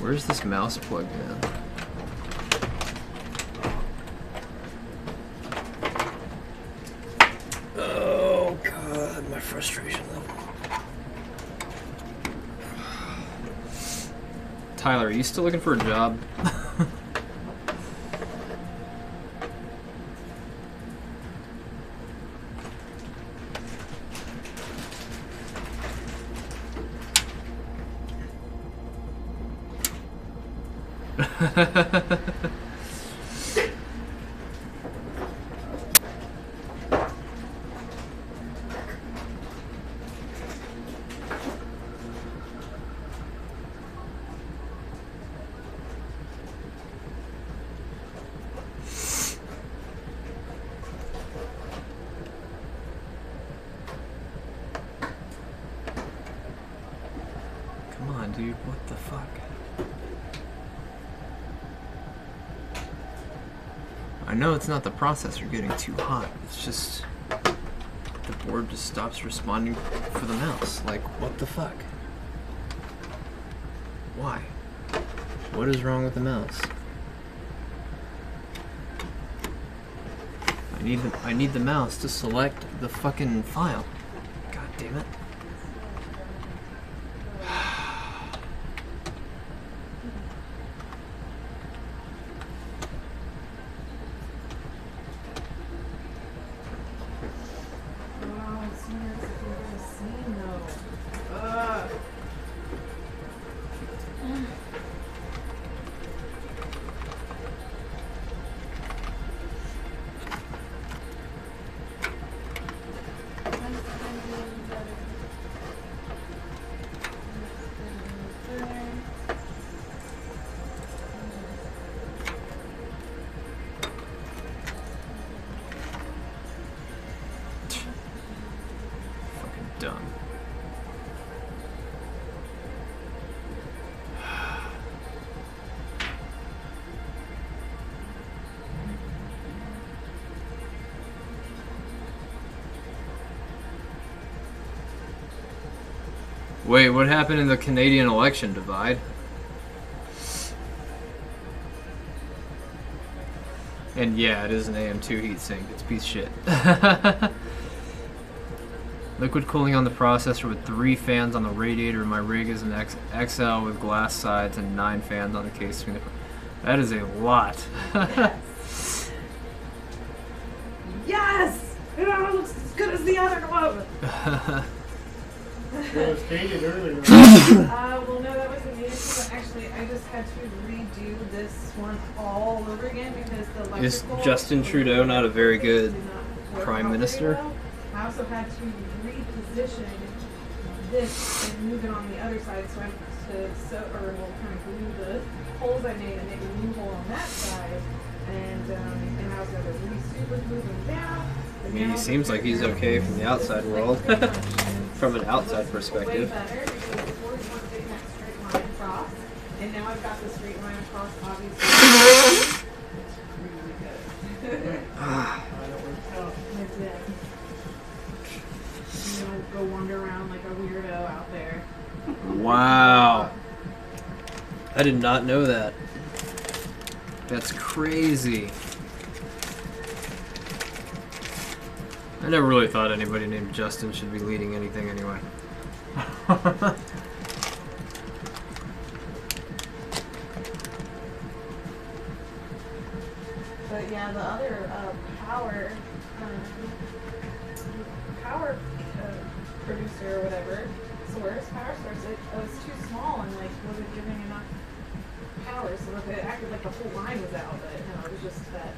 Where's this mouse plugged in? Oh God, my frustration level. Tyler, are you still looking for a job? Come on, dude, what the fuck? I know it's not the processor getting too hot, it's just the board just stops responding for the mouse. Like, what the fuck? Why? What is wrong with the mouse? I need the mouse to select the fucking file. God damn it. Dumb. Wait, what happened in the Canadian election divide? And yeah, it is an AM2 heatsink. It's a piece of shit. Liquid cooling on the processor with 3 fans on the radiator. My rig is an XL with glass sides and 9 fans on the casing. That is a lot. Yes! Yes! It looks as good as the other one! It was stated earlier. Well, no, that wasn't the issue. Actually, I just had to redo this one all over again because the electrical... Is Justin Trudeau not a very good did not work prime out very minister? well. I also had to reposition this and move it on the other side, so I had to kind of glue the holes I made and make a new hole on that side, and I also had to super glue them down. I mean, he seems like he's okay from the outside world. From an outside Way perspective. better because before we weren't getting that straight line across, and now I've got the straight line across, obviously. Really good. That's it. You know, go wander around like a weirdo out there. Wow. I did not know that. That's crazy. I never really thought anybody named Justin should be leading anything anyway. But yeah, the other power producer or whatever power source, it was too small and like wasn't giving enough power, so it acted like the whole line was out. But no, it was just that.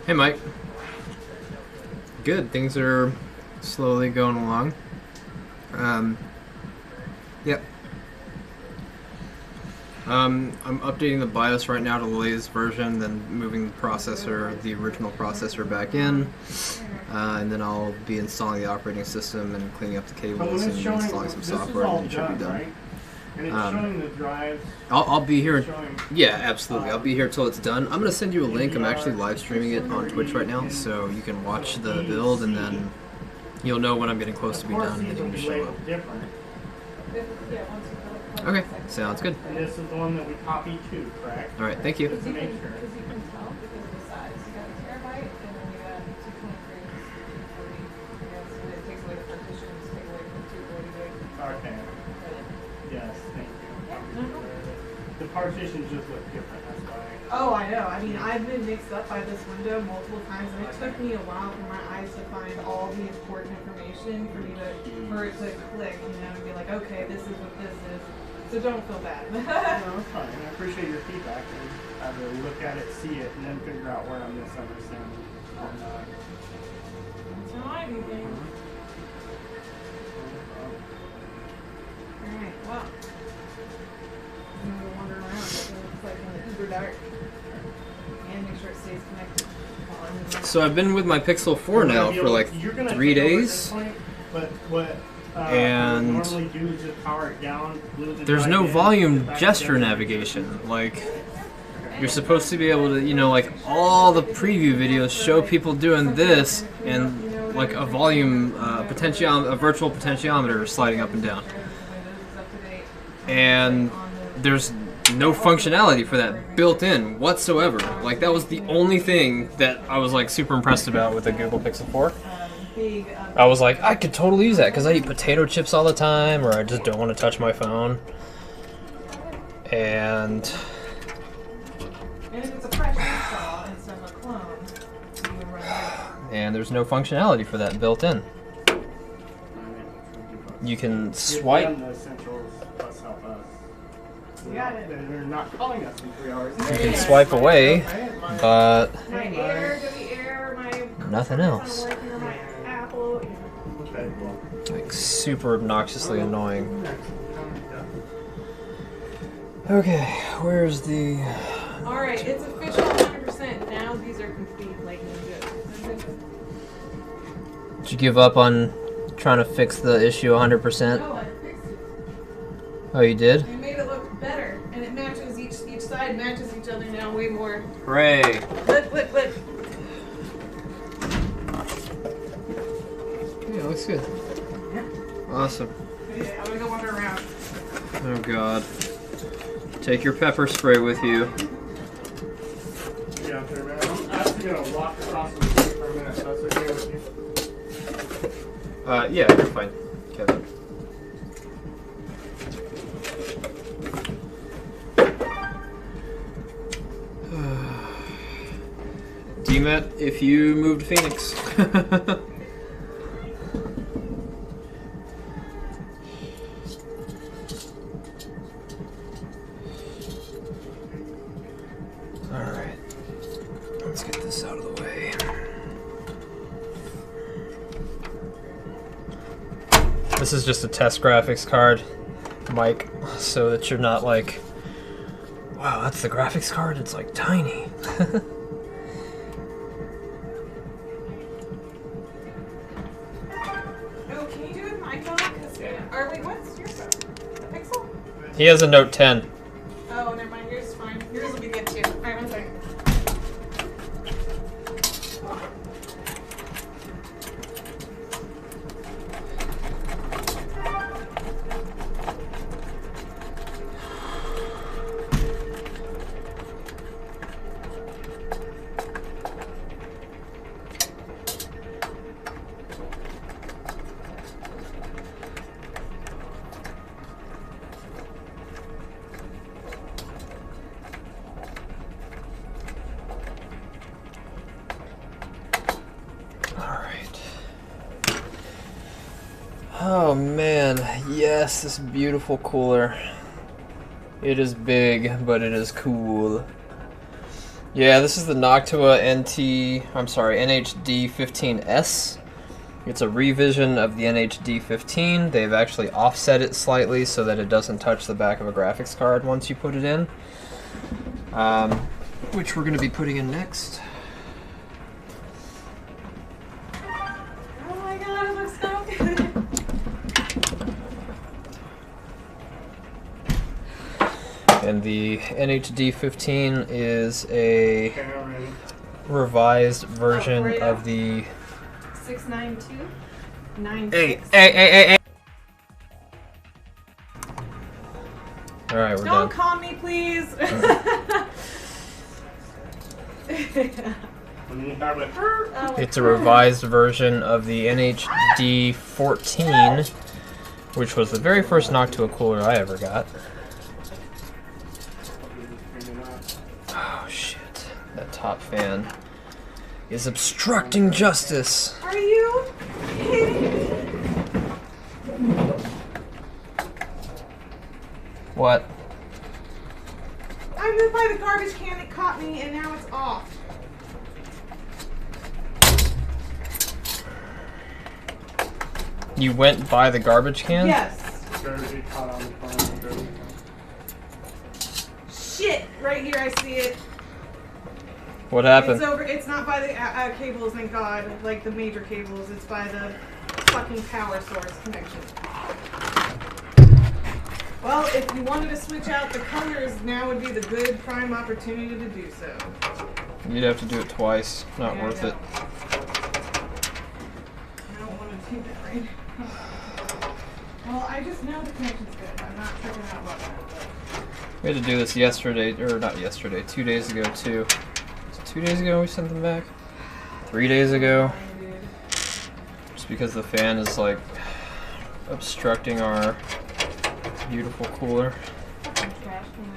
Hey, Mike. Good. Things are slowly going along. Yep. I'm updating the BIOS right now to the latest version, then moving the processor, the original processor, back in, and then I'll be installing the operating system and cleaning up the cables and installing some software, and it should be done. Right? And it's showing the drives. I'll be here. Showing, Yeah, absolutely. I'll be here till it's done. I'm gonna send you a link. I'm actually live streaming it on Twitch right now, so you can watch the build, and then you'll know when I'm getting close to be done, and then you can just show up. different. Okay, sounds good. And this is the one that we copied too, correct? All right, thank you. Just to make sure. Because you can tell because of the size. You got a terabyte and then you got 223, 240. So it takes away the partitions, take away from 240 gig. Okay. Yes, thank you. The partitions just look different, that's why. Oh, I know. I mean, I've been mixed up by this window multiple times, and it took me a while for my eyes to find all the important information for it to click, you know, and be like, okay, this is what this is. So don't feel bad. No, it's fine. I appreciate your feedback, and I will look at it, see it, and then figure out where I'm misunderstanding or not. That's all right, anything. Alright, well. I'm gonna go wander around. It looks like in the uber dark. And make sure it stays connected. while I'm in there. So I've been with my Pixel 4 now for like You're gonna 3 take over days. this point, but what And normally do is just power it down, glue the There's drive no in, volume back gesture together. navigation. Like, you're supposed to be able to, you know, like all the preview videos show people doing this and like a volume a virtual potentiometer sliding up and down. And there's no functionality for that built in whatsoever. Like, that was the only thing that I was like super impressed about with the Google Pixel 4. I was like, I could totally use that because I eat potato chips all the time, or I just don't want to touch my phone. And if it's a fresh install instead of a clone, you can run it. and there's no functionality for that built in. You can swipe. Give them the essentials, plus help us. You got it. They're not calling us in 3 hours. You can swipe away, but My Air, the Air, my nothing else. working on my Apple. Okay, well. Like, super obnoxiously annoying. Okay, where's the... Alright, it's official 100%. Now these are complete, like legit. Did you give up on trying to fix the issue 100%? No, I fixed it. Oh, you did? I made it look better, and it matches each side matches each other now way more. Hooray! Look. Yeah, it looks good. Awesome. Okay, I'm gonna go wander around. Oh god. Take your pepper spray with you. Yeah, there, man. I'm actually gonna walk across the street for a minute. That's okay with you? Yeah, you're fine, Kevin. DMAT, if you moved to Phoenix. Alright. Let's get this out of the way. This is just a test graphics card, Mike, so that you're not like, wow, that's the graphics card? It's like tiny. Oh, can you do it with my phone? Or wait, what's your phone? A Pixel? He has a Note 10. Oh, never mind. Yours is fine. Yours will be good too. Alright, one second. Oh man, yes, this beautiful cooler. It is big, but it is cool. Yeah, this is the Noctua NHD 15S. It's a revision of the NHD 15. They've actually offset it slightly so that it doesn't touch the back of a graphics card once you put it in. Which we're going to be putting in next. Oh my god, it looks so good. And the NHD 15 is a Cameron. revised version right of up. the 692 Hey. 96. Alright, we're Don't done. call me, please. When you have it, Oh, It's a revised version of the NHD 14, which was the very first Noctua cooler I ever got. Oh shit, that top fan is obstructing justice. Are you kidding me? What? I moved by the garbage can, it caught me, and now it's off. You went by the garbage can? Yes. garbage caught on the phone. Shit! Right here, I see it. What happened? It's over. It's not by the cables, thank God. Like the major cables. It's by the fucking power source connection. Well, if you wanted to switch out the colors, now would be the good prime opportunity to do so. You'd have to do it twice. Not Yeah, worth I it. know. I don't want to do that right now. Well, I just know the connection's good. I'm not tripping out about that. We had to do this yesterday, or not yesterday, 2 days ago too. Was it 2 days ago we sent them back? 3 days ago? Dude. Just because the fan is like obstructing our beautiful cooler. Fucking trash can.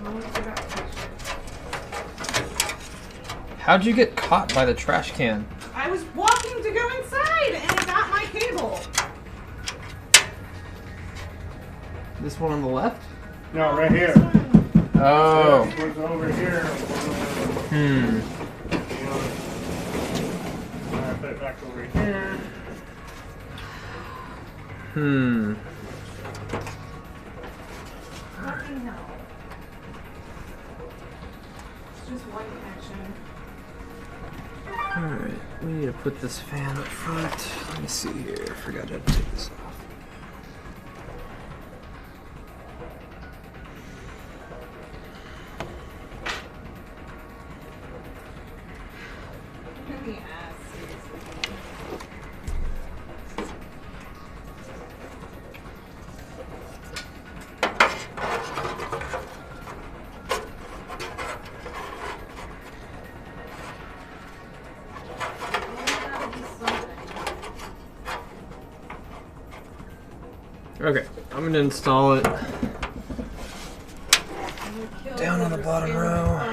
I almost forgot to touch it. How'd you get caught by the trash can? I was walking to go inside and it got my cable. This one on the left? No, right here. Oh. It was over here. Hmm. I put it back over here. Hmm. Fucking hell. It's just one connection. Alright, we need to put this fan up front. Let me see here. I forgot how to take this off. Give me ass, seriously. Okay, I'm gonna install it down on the bottom row.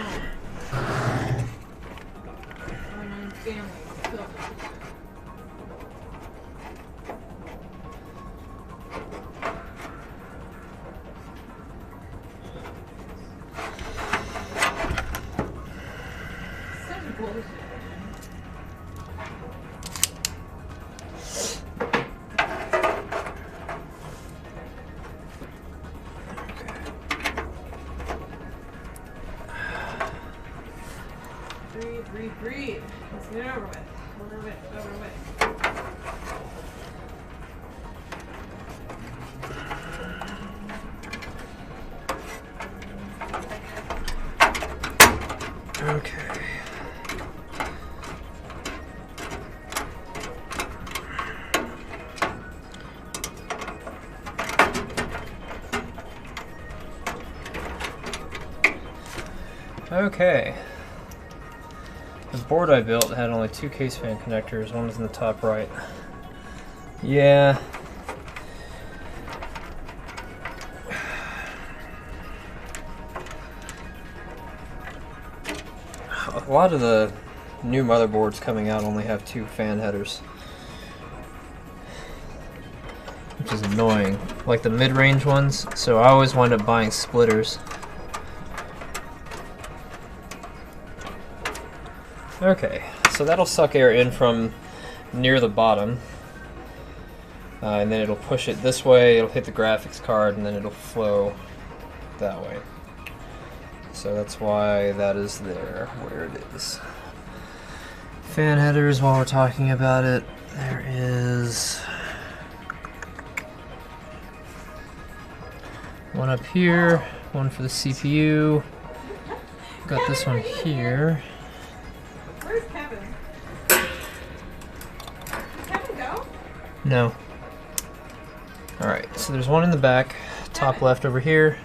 Okay. The board I built had only 2 case fan connectors. One was in the top right. Yeah. A lot of the new motherboards coming out only have 2 fan headers, which is annoying. Like the mid-range ones, so I always wind up buying splitters. Okay, so that'll suck air in from near the bottom, and then it'll push it this way, it'll hit the graphics card, and then it'll flow that way. So that's why that is there, where it is. Fan headers, while we're talking about it, there is one up here, one for the CPU. Got this one here. Where's Kevin? Did Kevin go? No. Alright, so there's one in the back, top left over here.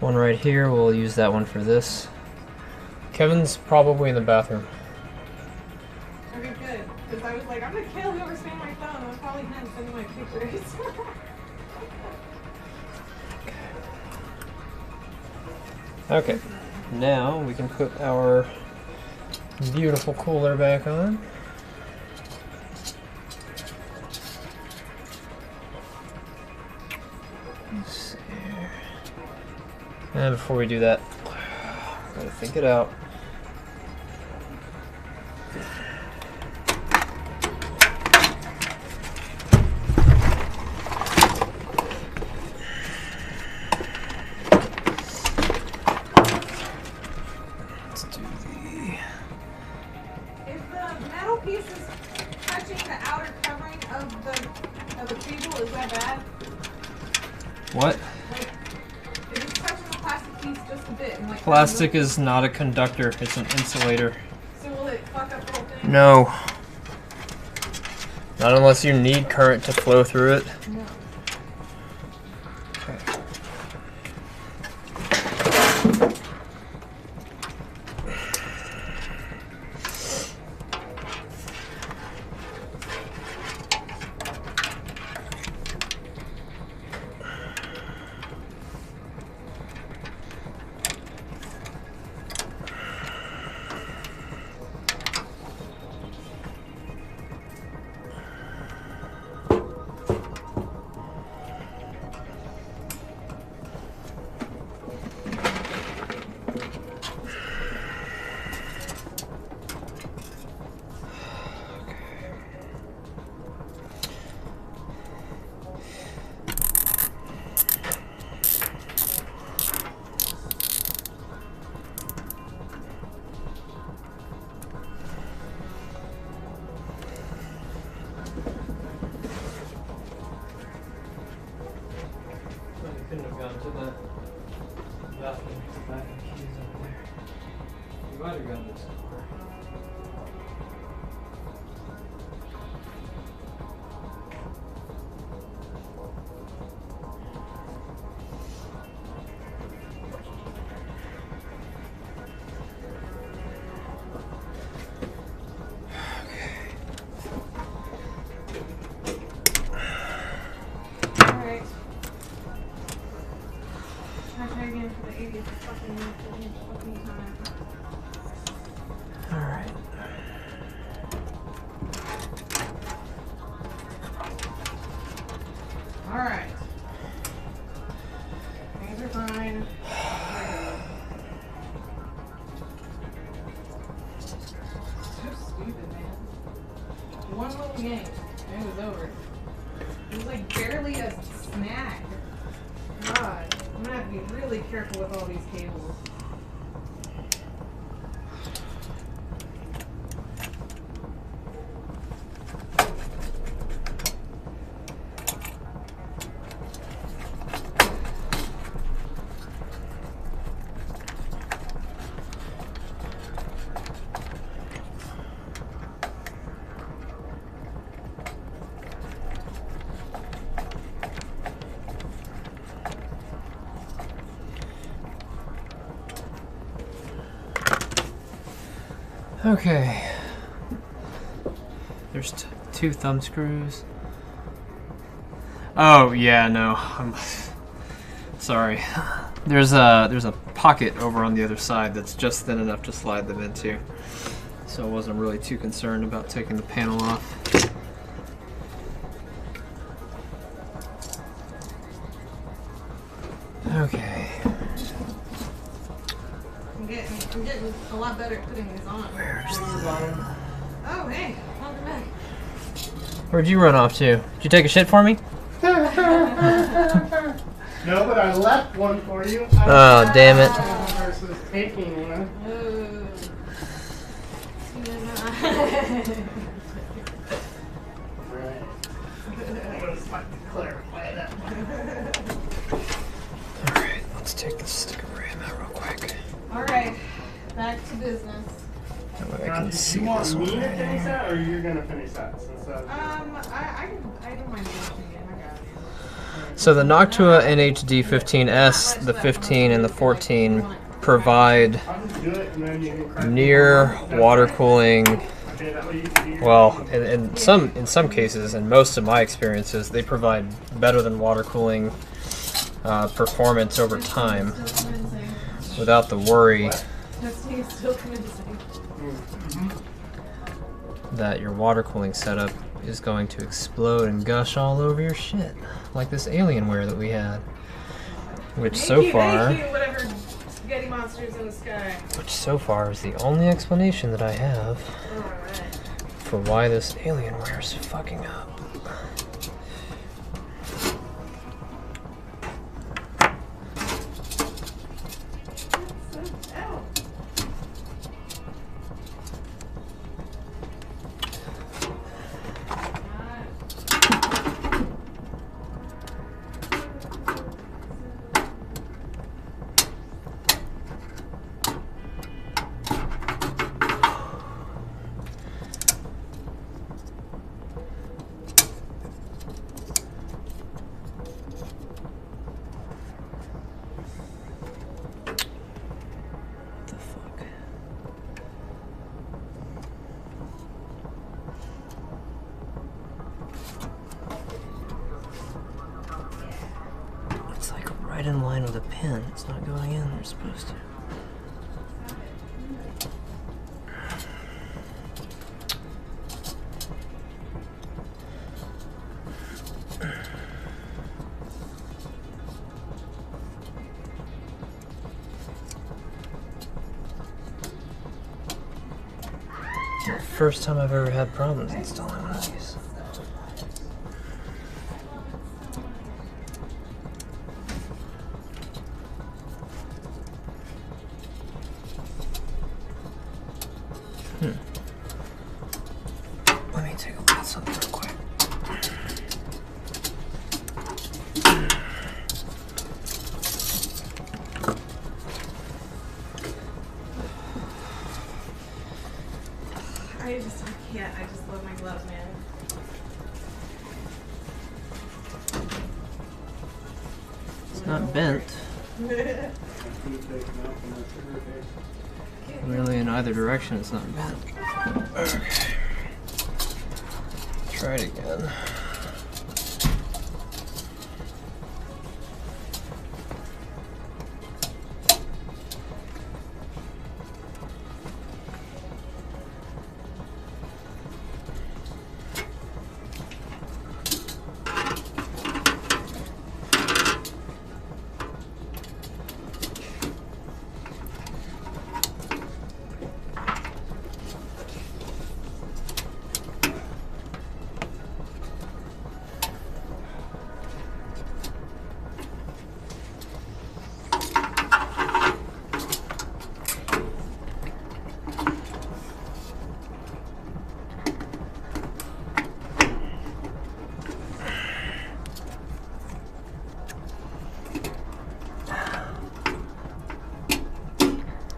One right here, we'll use that one for this. Kevin's probably in the bathroom. Okay, good. Because I was like, I'm gonna kill whoever's staying my phone. It was probably him sending my pictures. Okay, now we can put our beautiful cooler back on. Let's see here. And before we do that, gotta think it out. Let's do the... If the metal piece is touching the outer covering of the cable, is that bad? What? Like, if it's touching the plastic piece just a bit, and like Plastic is not a conductor, it's an insulator. So will it fuck up the whole thing? No. Not unless you need current to flow through it. No. Okay. Couldn't have gone to the bathroom because the bathroom key is over there. You might have gone this door. Alright. Try again for the 80th fucking time. Alright. Alright. Things are fine. So stupid, man. One little yank, and it was over. It was like barely a snag. God, I'm gonna have to be really careful with all these cables. Okay. There's two thumb screws. Oh yeah, no. I'm sorry. There's a pocket over on the other side that's just thin enough to slide them into. So I wasn't really too concerned about taking the panel off. Okay. I'm getting a lot better at putting these on. Where's Oh, hey, welcome back. Where'd you run off to? Did you take a shit for me? No, but I left one for you. Oh, damn it. Versus taking one. Right. I just like to clarify that. Alright, let's take this stick of RAM out real quick. Alright, back to business. That way I Now, can do see you want this me one. to finish that, or you're gonna finish that? Since I don't mind finishing it. I got it. So the Noctua NHD15S, the 15, and the 14 provide I'll just do it, and then you can crack near water cooling. Okay, that way you can do your Well, in some cases, in most of my experiences, they provide better than water cooling performance over time Still convincing. without the worry Testing is still convincing. that your water cooling setup is going to explode and gush all over your shit, like this Alienware that we had, which so far Whatever spaghetti monsters in the sky. is the only explanation that I have Alright. for why this Alienware is fucking up. Ow. The fuck? It's like right in line with a pin. It's not going in. They're supposed to. The first time I've ever had problems installing one of these. Let me take a look at something real quick. I can't. I just love my glove, man. It's not bent really in either direction. It's not bent. Okay. Try it again.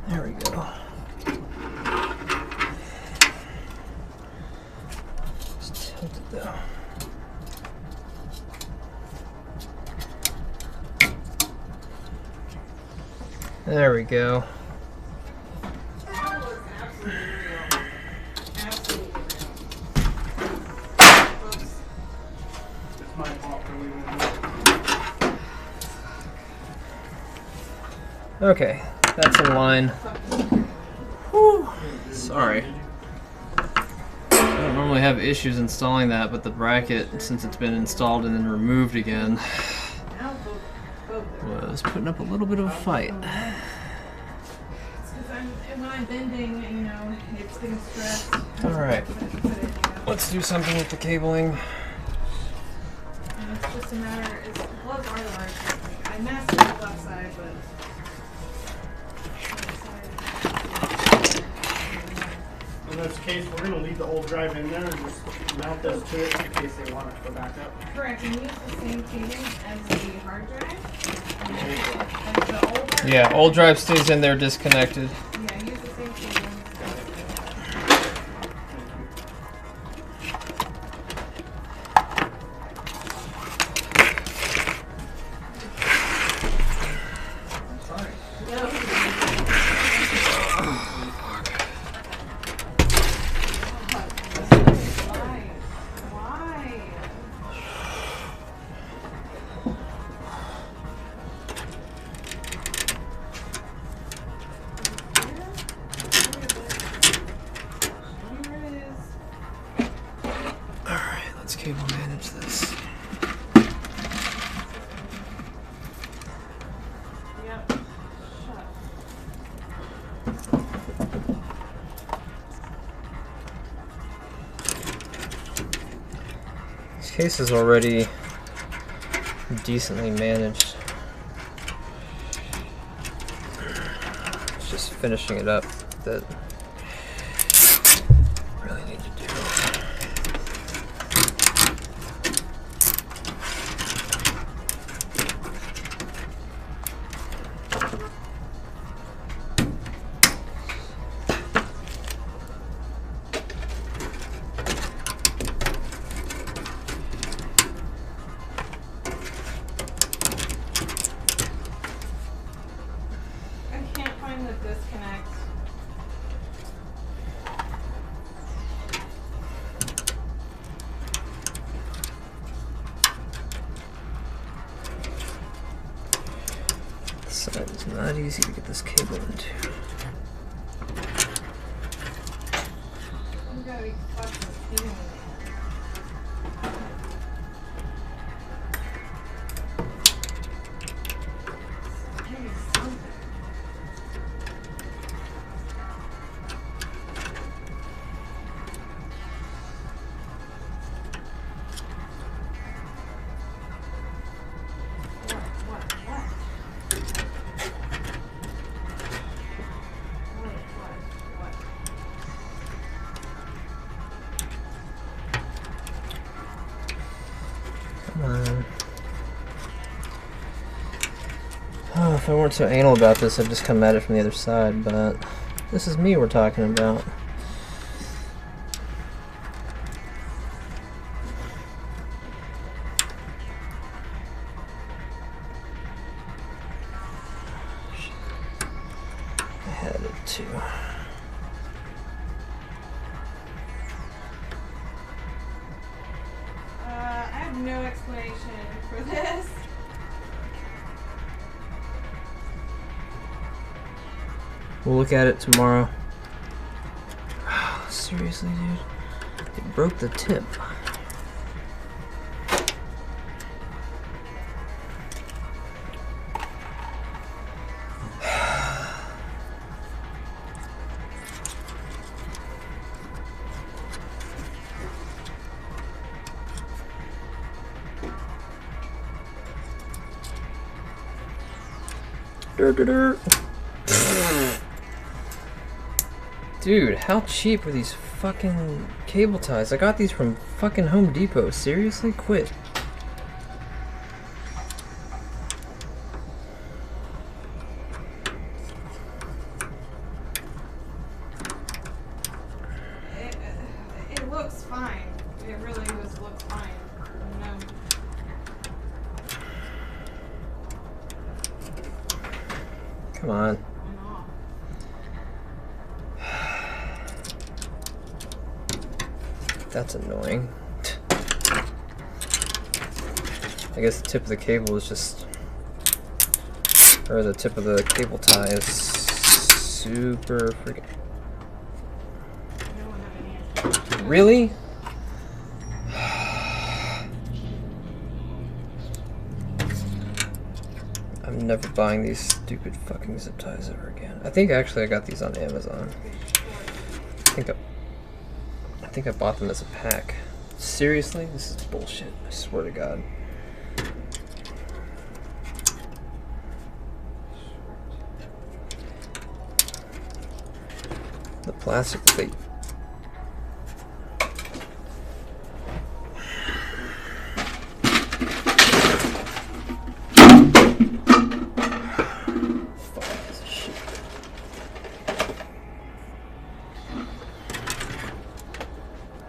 There we go. Just tilt it though. There we go. That was absolutely real. Okay, that's in line. Whew. Sorry. I don't normally have issues installing that, but the bracket, since it's been installed and then removed again, Now both was putting up a little bit of a fight. It's because when I'm bending, you know, it's getting stressed. Alright, Put it, you know. let's do something with the cabling. And it's just a matter, gloves are the hard thing. I mastered the left side, but In this case, we're going to leave the old drive in there and just mount this to it in case they want it to go back up. correct. And use the same cable as the hard drive. Like the old hard Yeah, old drive stays in there disconnected. Yeah, use the same cable. Sorry. Why? Alright, let's cable manage this. Yep. Shut. This case is already decently managed. It's just finishing it up that really need to do. I can't find the disconnect. This side is not easy to get this cable into. You gotta be fucking kidding me. Maybe something. What? Come on. Oh, if I weren't so anal about this, I'd just come at it from the other side, but this is me we're talking about. I had it too. I have no explanation for this. We'll look at it tomorrow. Seriously, dude? It broke the tip. Dude, how cheap are these fucking cable ties? I got these from fucking Home Depot. Seriously? Quit. It looks fine. It really just looks fine. No. Come on. No. That's annoying. I guess the tip of the cable is just or the tip of the cable tie is super freaking. Really? I'm never buying these stupid fucking zip ties ever again. I think actually I got these on Amazon. I think I bought them as a pack. Seriously? This is bullshit. I swear to God. The plastic that they...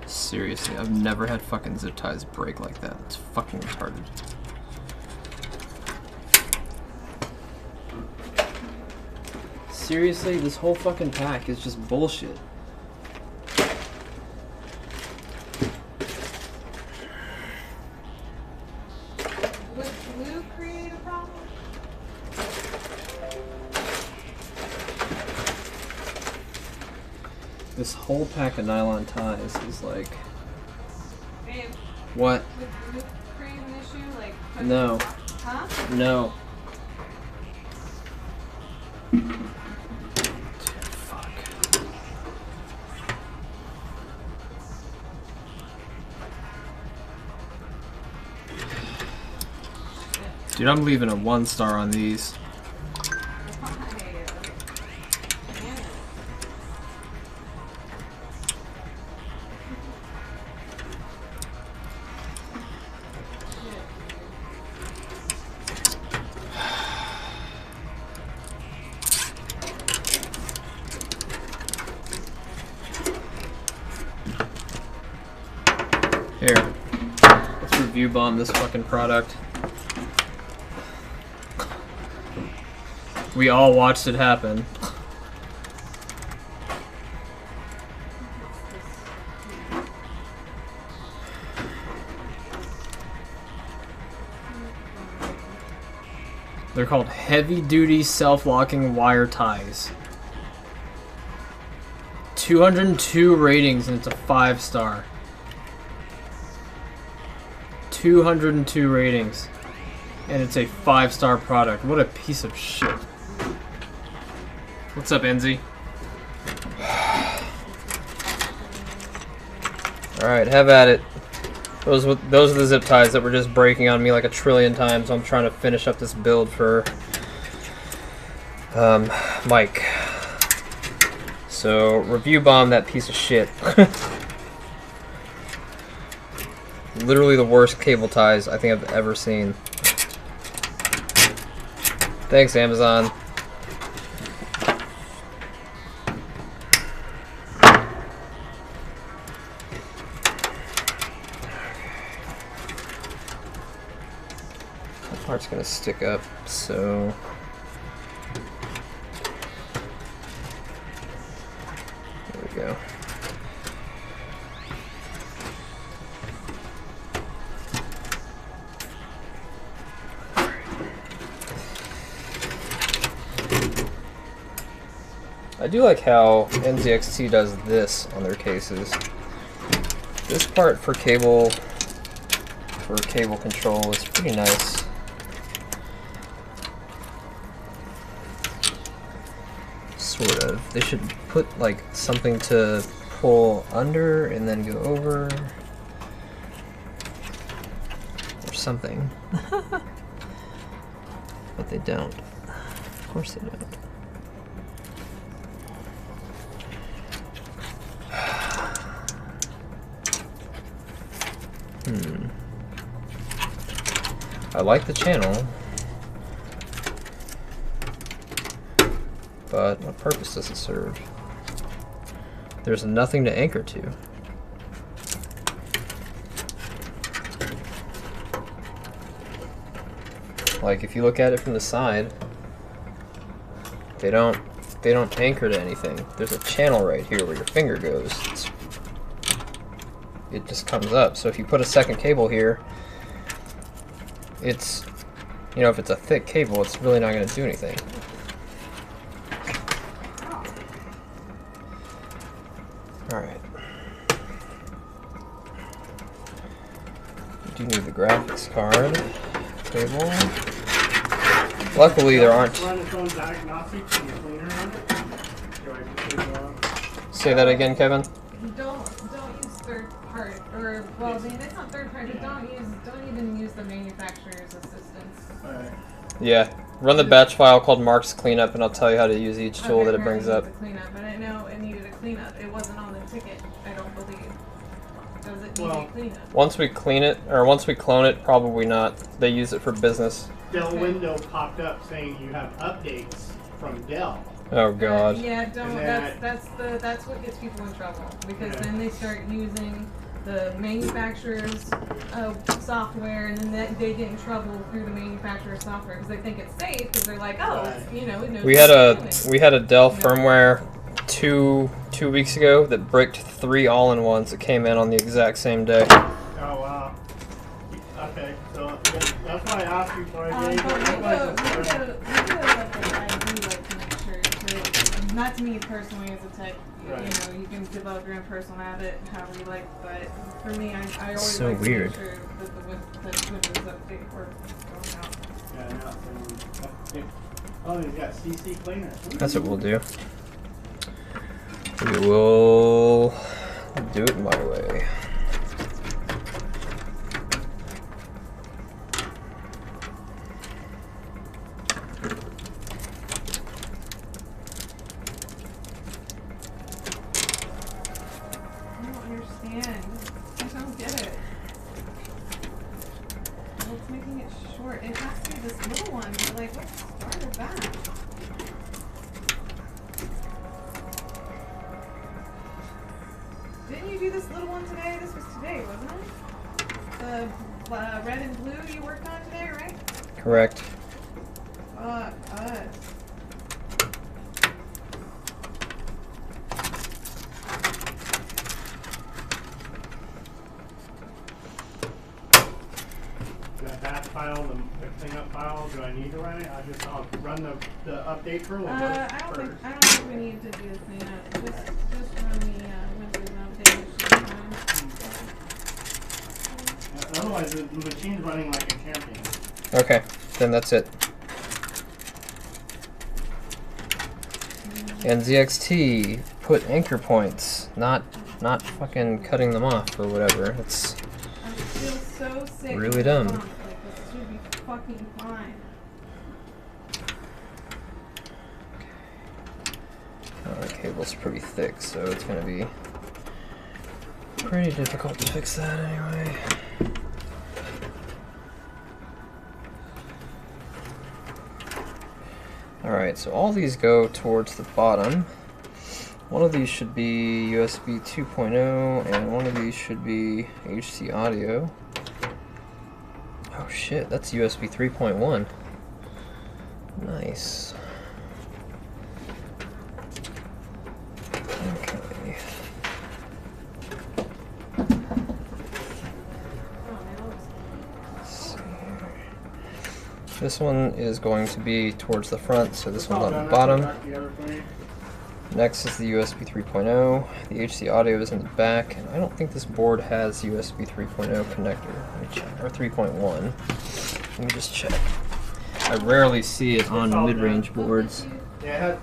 Seriously, I've never had fucking zip ties break like that. It's fucking retarded. Seriously, this whole fucking pack is just bullshit. Would glue create a problem? This whole pack of nylon ties is like... Babe, What? would glue create an issue? Like, No. Huh? No. Dude, I'm leaving a 1-star on these. Here, let's review bomb this fucking product. We all watched it happen. They're called heavy-duty self-locking wire ties. 202 ratings and it's a 5-star. 202 ratings and it's a 5-star product. What a piece of shit. What's up, Enzy? Alright, have at it. Those are the zip ties that were just breaking on me like a trillion times. I'm trying to finish up this build for Mike. So, review bomb that piece of shit. Literally the worst cable ties I think I've ever seen. Thanks, Amazon. That part's gonna stick up, so... There we go. I do like how NZXT does this on their cases. This part for cable control is pretty nice. Sort of. They should put like something to pull under and then go over. Or something. But they don't. Of course they don't. I like the channel, but what purpose does it serve? There's nothing to anchor to. Like if you look at it from the side, they don't anchor to anything. There's a channel right here where your finger goes. It just comes up. So if you put a second cable here, it's You know, if it's a thick cable, it's really not going to do anything. Alright. You do need the graphics card. Cable. Luckily, there aren't. Run its own diagnostics and the cleaner on it. Do I just leave it on? Say that again, Kevin. Don't use third party, or well, it's not third party. Don't even use the manufacturer's assistance. Alright. Yeah. Run the batch file called Mark's Cleanup, and I'll tell you how to use each tool that it brings up. The cleanup, but I know it needed a cleanup. It wasn't on the ticket. I don't believe. Does it need a cleanup? Once we clean it, or once we clone it, probably not. They use it for business. Dell window popped up saying you have updates from Dell. Oh God. Yeah, don't. And That's what gets people in trouble, because then they start using the manufacturer's software, and then they get in trouble through the manufacturer's software because they think it's safe, because they're like, oh, it's, you know, it knows We had a it's Dell firmware two weeks ago that bricked 3 all-in-ones that came in on the exact same day. Oh wow. Okay, so that's why I asked you for a But I do like to make sure to, not to me personally as a tech, Right. you know, you can develop your own personal habit however you like, but for me, I always So like weird. to make sure that the Windows update works going out. Yeah, now oh, he's got CC cleaner. That's what we'll do. We will do it my way. I don't understand. I don't get it. Well, it's making it short. It has to be this little one, but like, what started that? Didn't you do this little one today? This was today, wasn't it? The red and blue you worked on today, right? Correct. Fuck us. The batch file, the cleanup file, do I need to run it? I'll run the update for Windows I don't think we need to do the cleanup. Just run the Windows update. Otherwise, the machine's running like a champion. Okay, then that's it. And ZXT put anchor points, not fucking cutting them off or whatever. It's I feel so sick. Really dumb. Like, this should be fucking fine. the cable's pretty thick, so it's gonna be pretty difficult to fix that anyway. Alright, so all these go towards the bottom. One of these should be USB 2.0, and one of these should be HC audio. Oh shit, that's USB 3.1. Nice. Okay. Let's see here. This one is going to be towards the front, so this one's on the bottom. Next is the USB 3.0. The HC audio is in the back, and I don't think this board has USB 3.0 connector. Let me check. Or 3.1. Let me just check. I rarely see it on mid-range boards. Yeah,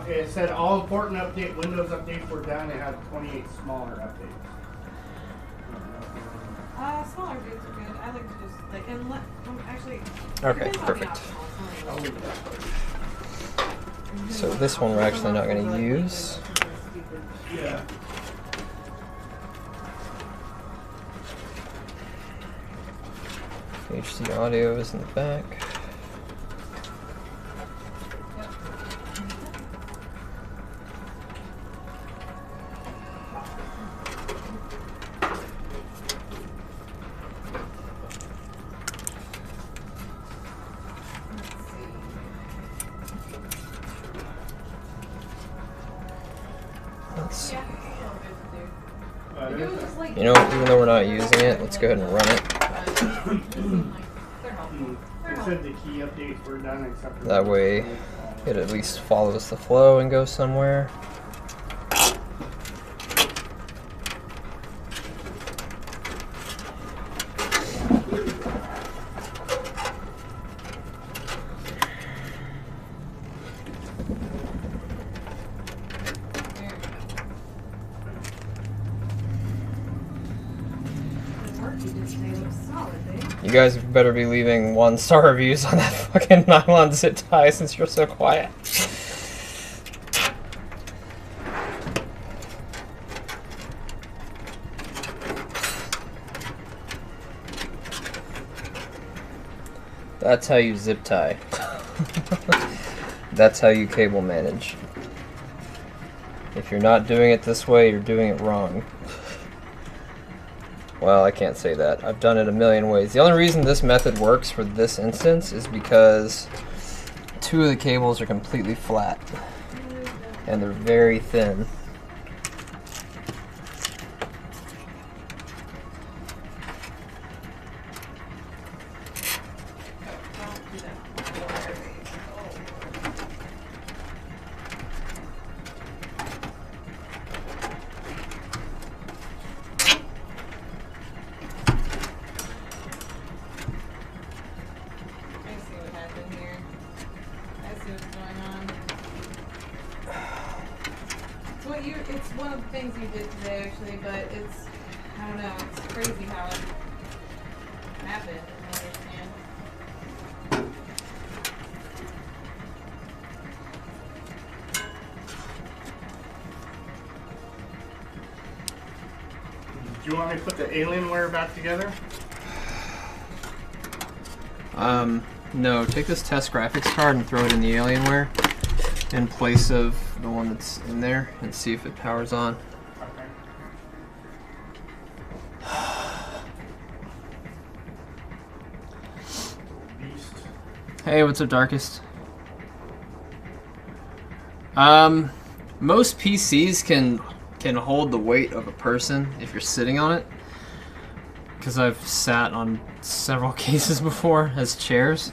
it said all important Windows updates were done. It had 28 smaller updates. Smaller updates are good. I like to just like and actually. Okay, perfect. So this one we're actually not going to use. Yeah. HC audio is in the back. Let's see. You know, even though we're not using it, let's go ahead and run it. It said the key updates were done except for That way it at least follows the flow and goes somewhere. You guys better be leaving 1-star reviews on that fucking nylon zip tie since you're so quiet. That's how you zip tie. That's how you cable manage. If you're not doing it this way, you're doing it wrong. Well, I can't say that. I've done it a million ways. The only reason this method works for this instance is because 2 of the cables are completely flat and they're very thin. It's one of the things you did today, actually, but it's, I don't know, it's crazy how it happened. I don't understand. Do you want me to put the Alienware back together? No, take this test graphics card and throw it in the Alienware in place of the one that's in there and see if it powers on. Beast. Hey, what's up, Darkest? Most PCs can hold the weight of a person if you're sitting on it, because I've sat on several cases before as chairs.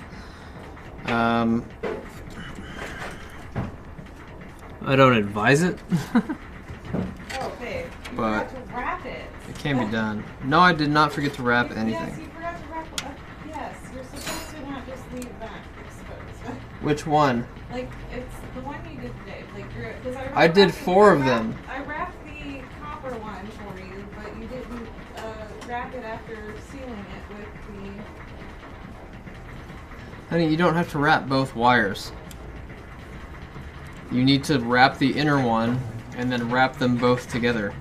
I don't advise it. Oh, babe, you But forgot to wrap it. it can be done. No, I did not forget to wrap Yes, anything. you forgot to wrap it. Yes, you're supposed to not just leave that exposed. Which one? Like, it's the one you did today. Like, because I did 4 of them. I wrapped the copper one for you, but you didn't wrap it after sealing it with the... Honey, you don't have to wrap both wires. You need to wrap the inner one and then wrap them both together.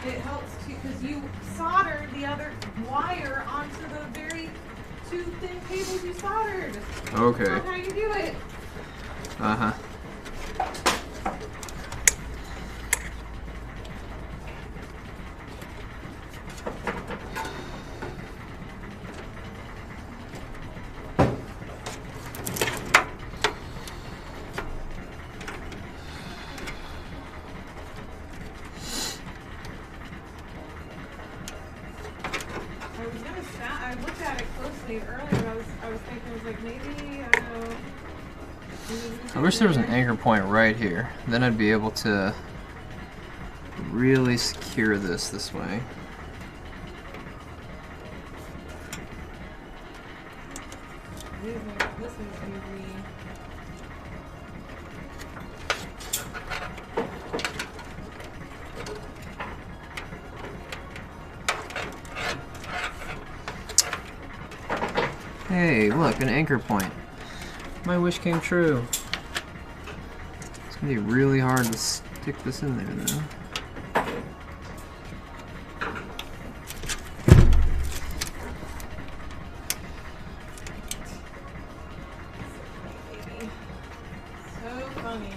It helps too, because you soldered the other wire onto the very 2 thin cables you soldered. Okay. That's how you do it. Uh-huh. I looked at it closely earlier. I was thinking, I was like, maybe, I don't know. I wish there was an anchor point right here. Then I'd be able to really secure this way. This is usually... Hey, look, an anchor point. My wish came true. It's gonna be really hard to stick this in there, though. So funny.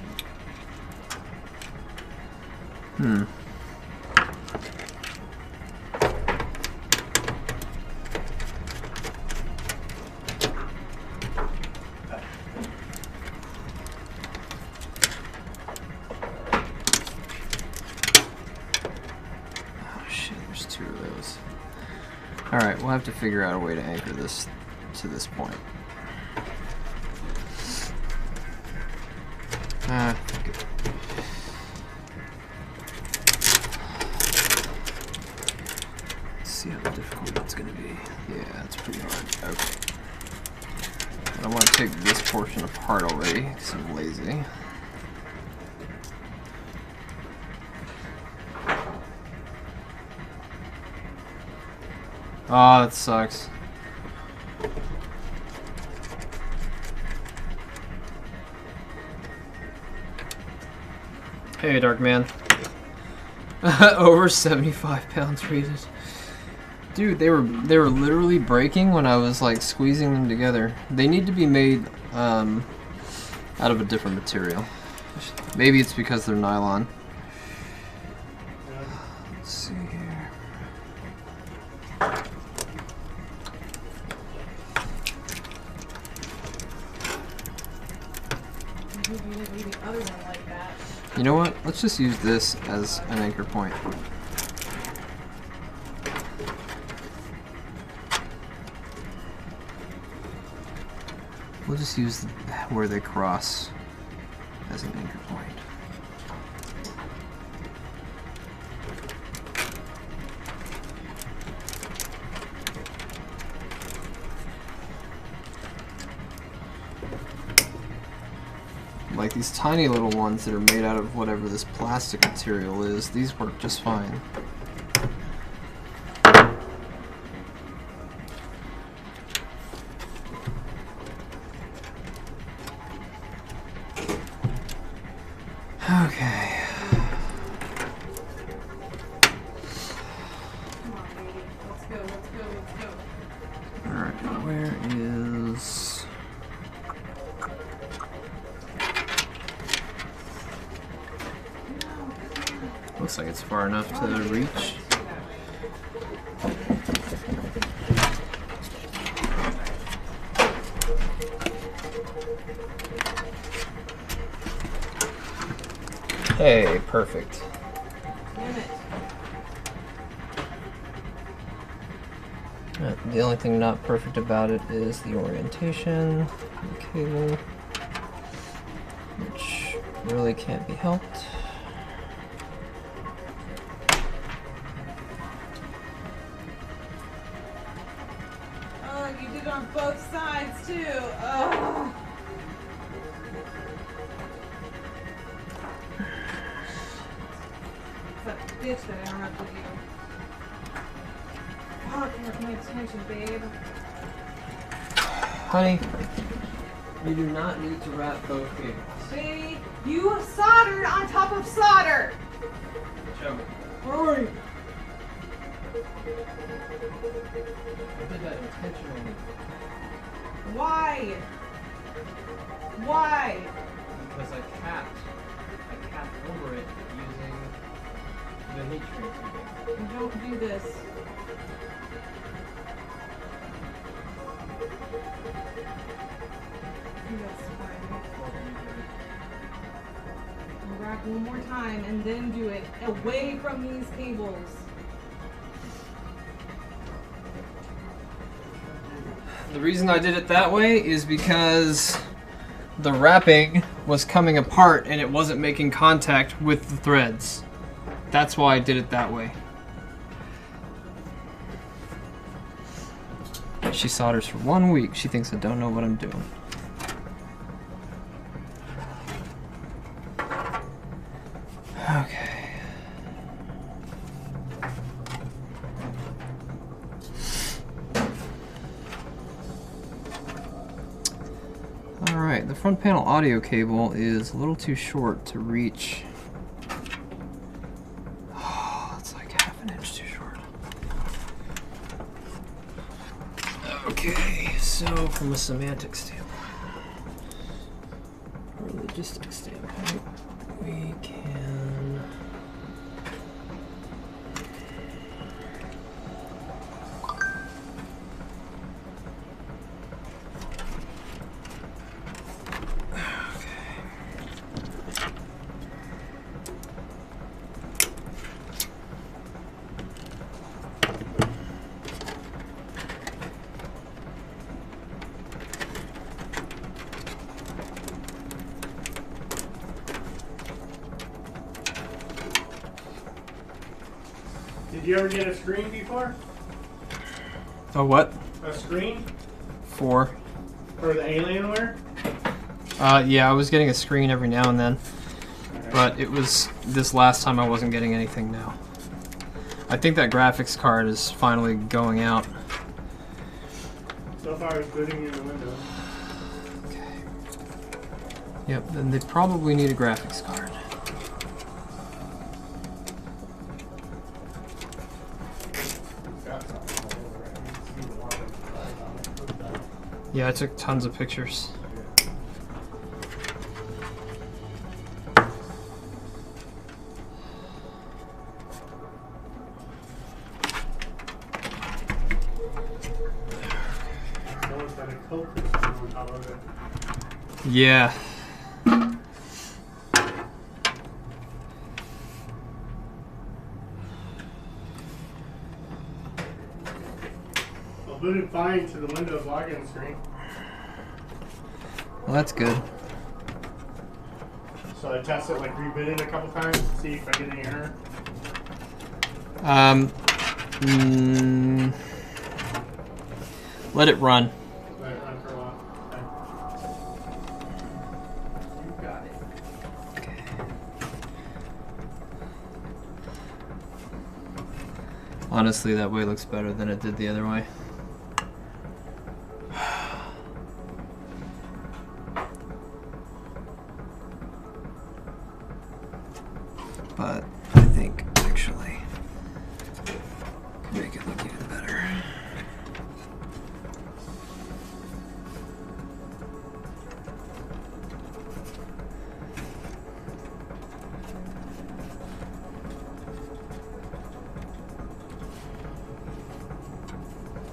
Oh shit, there's 2 of those. Alright, we'll have to figure out a way to anchor this to this point. Fuck it. Let's see how difficult it's gonna be. Yeah, it's pretty hard. Okay. I want to take this portion apart already because I'm lazy. Oh, that sucks. Hey, Dark Man. Over 75 pounds rated. Dude, they were literally breaking when I was like squeezing them together. They need to be made out of a different material. Maybe it's because they're nylon. Let's see here. You know what? Let's just use this as an anchor point. We'll just use where they cross as an anchor point. Like these tiny little ones that are made out of whatever this plastic material is, these work just fine. Okay. Come on, baby. Let's go, let's go, let's go. Alright, where is... Looks like it's far enough to reach. Hey, perfect. Damn it. The only thing not perfect about it is the orientation, the cable, which really can't be helped. Oh, you did it on both sides too. Oh. That bitch that interrupted you. Fuck, you're paying attention, babe. Honey, you do not need to wrap both cables. Baby, you soldered on top of solder. Show me. Hurry. I did that intentionally. Why? Why? Because I capped over it using the heat shrink tubing. Don't do this. That's fine. Wrap one more time and then do it away from these cables. The reason I did it that way is because the wrapping was coming apart and it wasn't making contact with the threads. That's why I did it that way. She solders for 1 week. She thinks I don't know what I'm doing. Okay. Alright, the front panel audio cable is a little too short to reach. Oh, it's like half an inch too short. Okay, so from a semantic standpoint, or logistic standpoint, we can... you ever get a screen before? Oh, what? A screen 4. for the Alienware? Yeah, I was getting a screen every now and then, but it was this last time I wasn't getting anything now. I think that graphics card is finally going out. So far, it's booting you in the window. Yep, then they probably need a graphics card. Yeah, I took tons of pictures. Someone's got a coat on top of it. Yeah. Well, booted fine to the Windows login screen. Well, that's good. So I tested like rebooting a couple times to see if I get any error. Let it run. Let it run for a while. Okay. You got it. Honestly, that way looks better than it did the other way. But I think actually could make it look even better.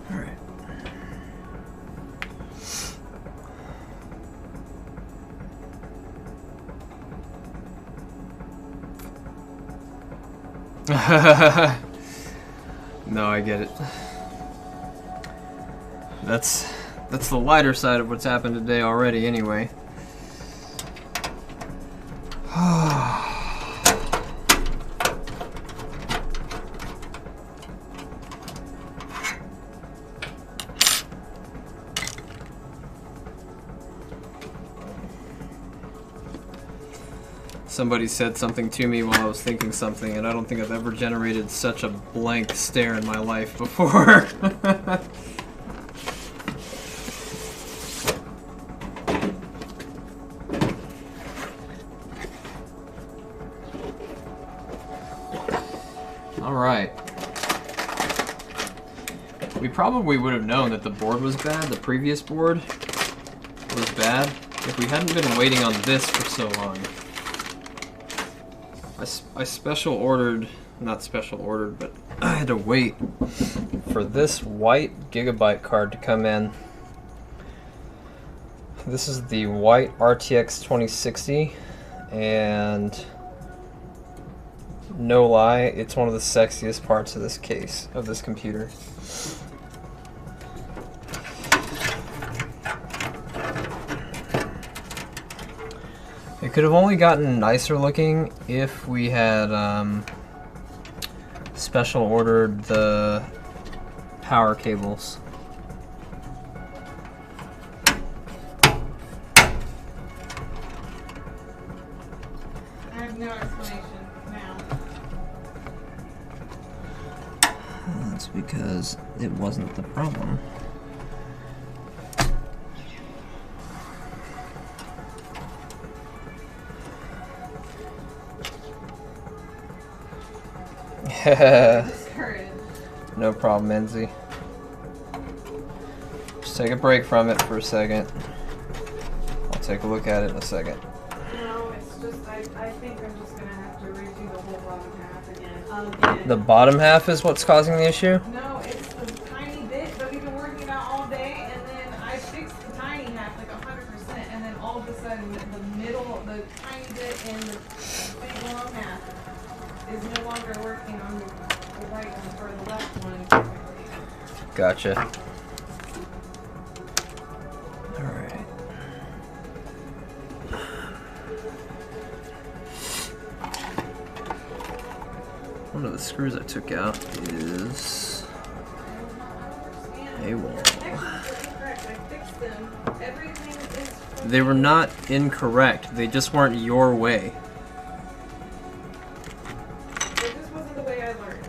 All right. No, I get it. That's the lighter side of what's happened today already anyway. Somebody said something to me while I was thinking something, and I don't think I've ever generated such a blank stare in my life before. Alright. We probably would have known that the board was bad, the previous board was bad, if we hadn't been waiting on this for so long. I special ordered, not special ordered, but I had to wait for this white Gigabyte card to come in. This is the white RTX 2060, and no lie, it's one of the sexiest parts of this case, of this computer. It could have only gotten nicer looking if we had special ordered the power cables. I have no explanation now. That's because it wasn't the problem. Discouraged. No problem, Enzi. Just take a break from it for a second. I'll take a look at it in a second. No, it's just, I think I'm just gonna have to redo the whole bottom half again. The bottom half is what's causing the issue? No, it's the tiny bit that we've been working about all day, and then I fixed the tiny half like 100%, and then all of a sudden the middle, the tiny bit and the big long half is no longer working on the right one or the left one. Gotcha. Alright. one of the screws I took out is a wall. They were not incorrect. They just weren't your way. It just wasn't the way I learned.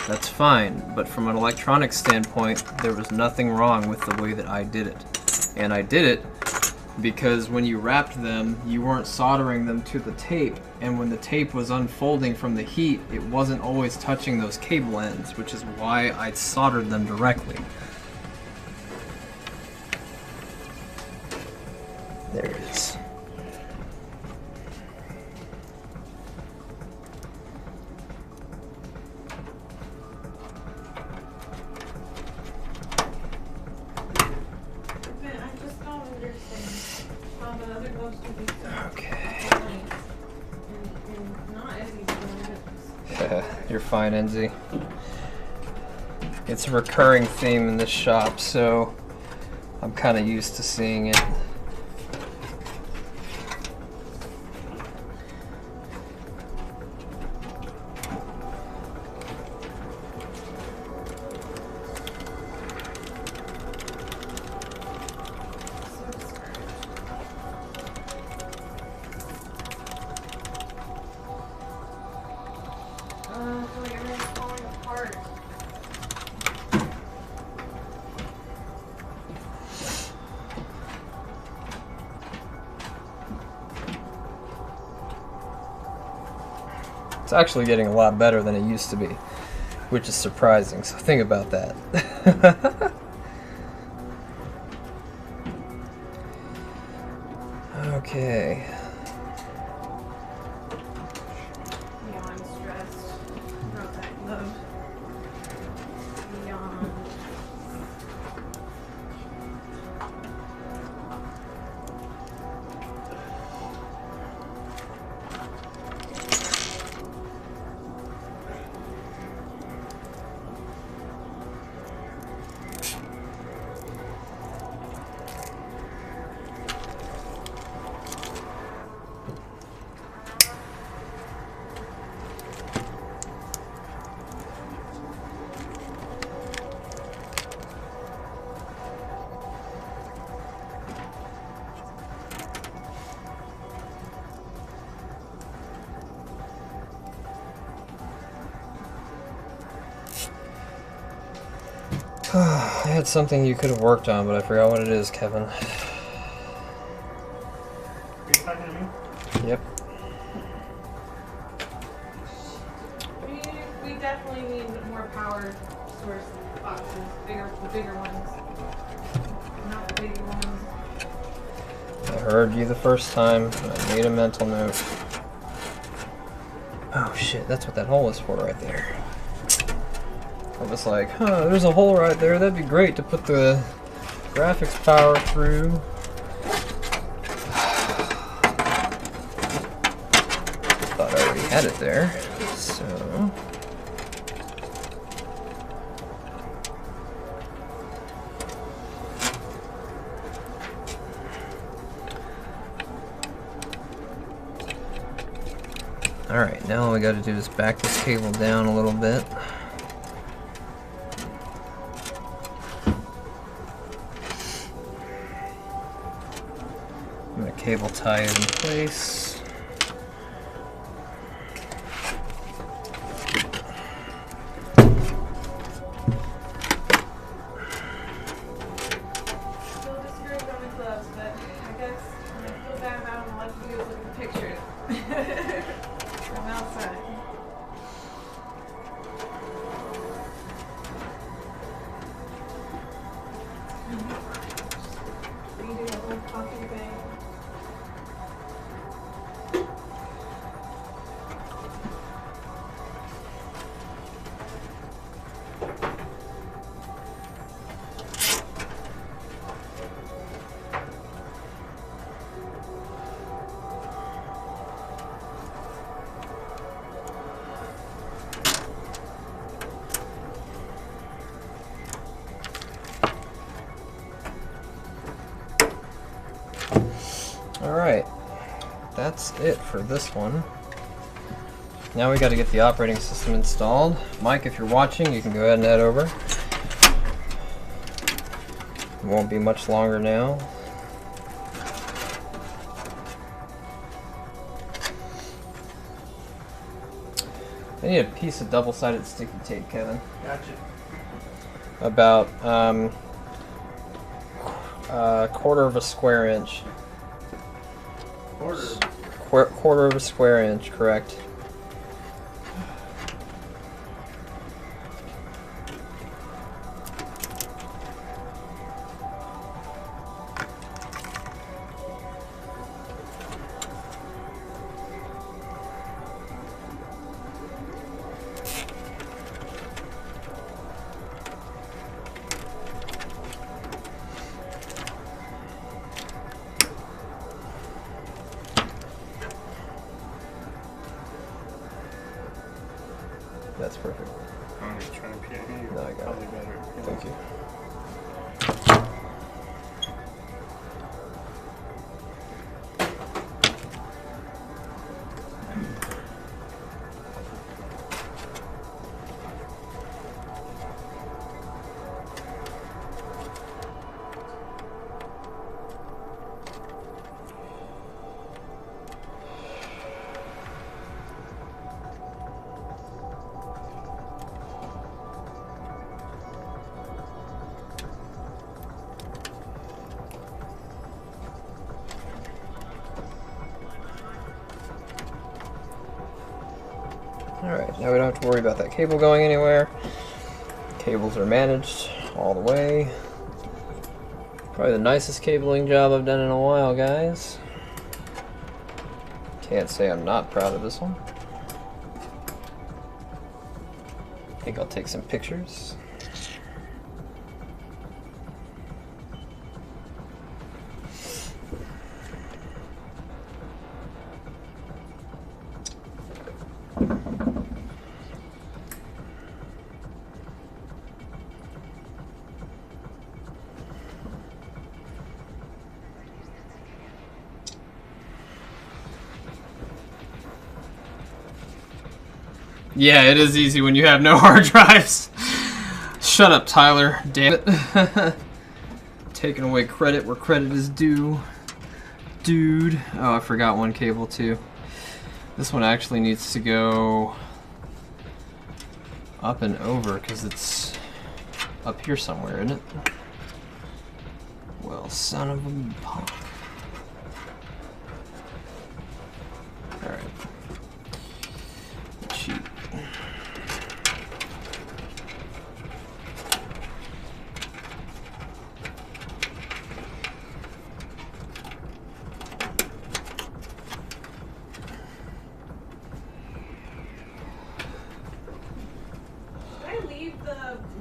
That's fine, but from an electronics standpoint, there was nothing wrong with the way that I did it. And I did it because when you wrapped them, you weren't soldering them to the tape, and when the tape was unfolding from the heat, it wasn't always touching those cable ends, which is why I soldered them directly. There it is. Man, I just don't understand how the other gloves can be so Okay. light and not as easy to use. You're fine, Enzy. It's a recurring theme in this shop, so I'm kind of used to seeing it. I feel like everything's falling apart. It's actually getting a lot better than it used to be, which is surprising, so think about that. Okay. Yeah, I'm stressed about that glove. Yawn. I had something you could have worked on, but I forgot what it is, Kevin. Are you talking to me? Yep. We definitely need more power source boxes, the bigger ones, not the baby ones. I heard you the first time, and I made a mental note. Oh shit, that's what that hole is for right there. I was like, huh, there's a hole right there, that'd be great to put the graphics power through. Thought I already had it there, so... Alright, now all we gotta do is back this cable down a little bit. I'm gonna cable tie it in place. Still discouraged on the gloves, but I guess I feel bad about them. All I have to do is look at the pictures from outside. Reading a whole coffee bag. Alright, that's it for this one. Now we got to get the operating system installed. Mike, if you're watching, you can go ahead and head over. It won't be much longer now. I need a piece of double-sided sticky tape, Kevin. Gotcha. About a quarter of a square inch. Quarter of a square inch, correct. That's perfect. I'm just trying to peer here. No, I got it. Probably better. Thank you. Alright, now we don't have to worry about that cable going anywhere. Cables are managed all the way. Probably the nicest cabling job I've done in a while, guys. Can't say I'm not proud of this one. I think I'll take some pictures. Yeah, it is easy when you have no hard drives. Shut up, Tyler. Damn it. Taking away credit where credit is due. Dude. Oh, I forgot one cable too. This one actually needs to go up and over because it's up here somewhere, isn't it? Well, son of a punk. Alright. Cheat.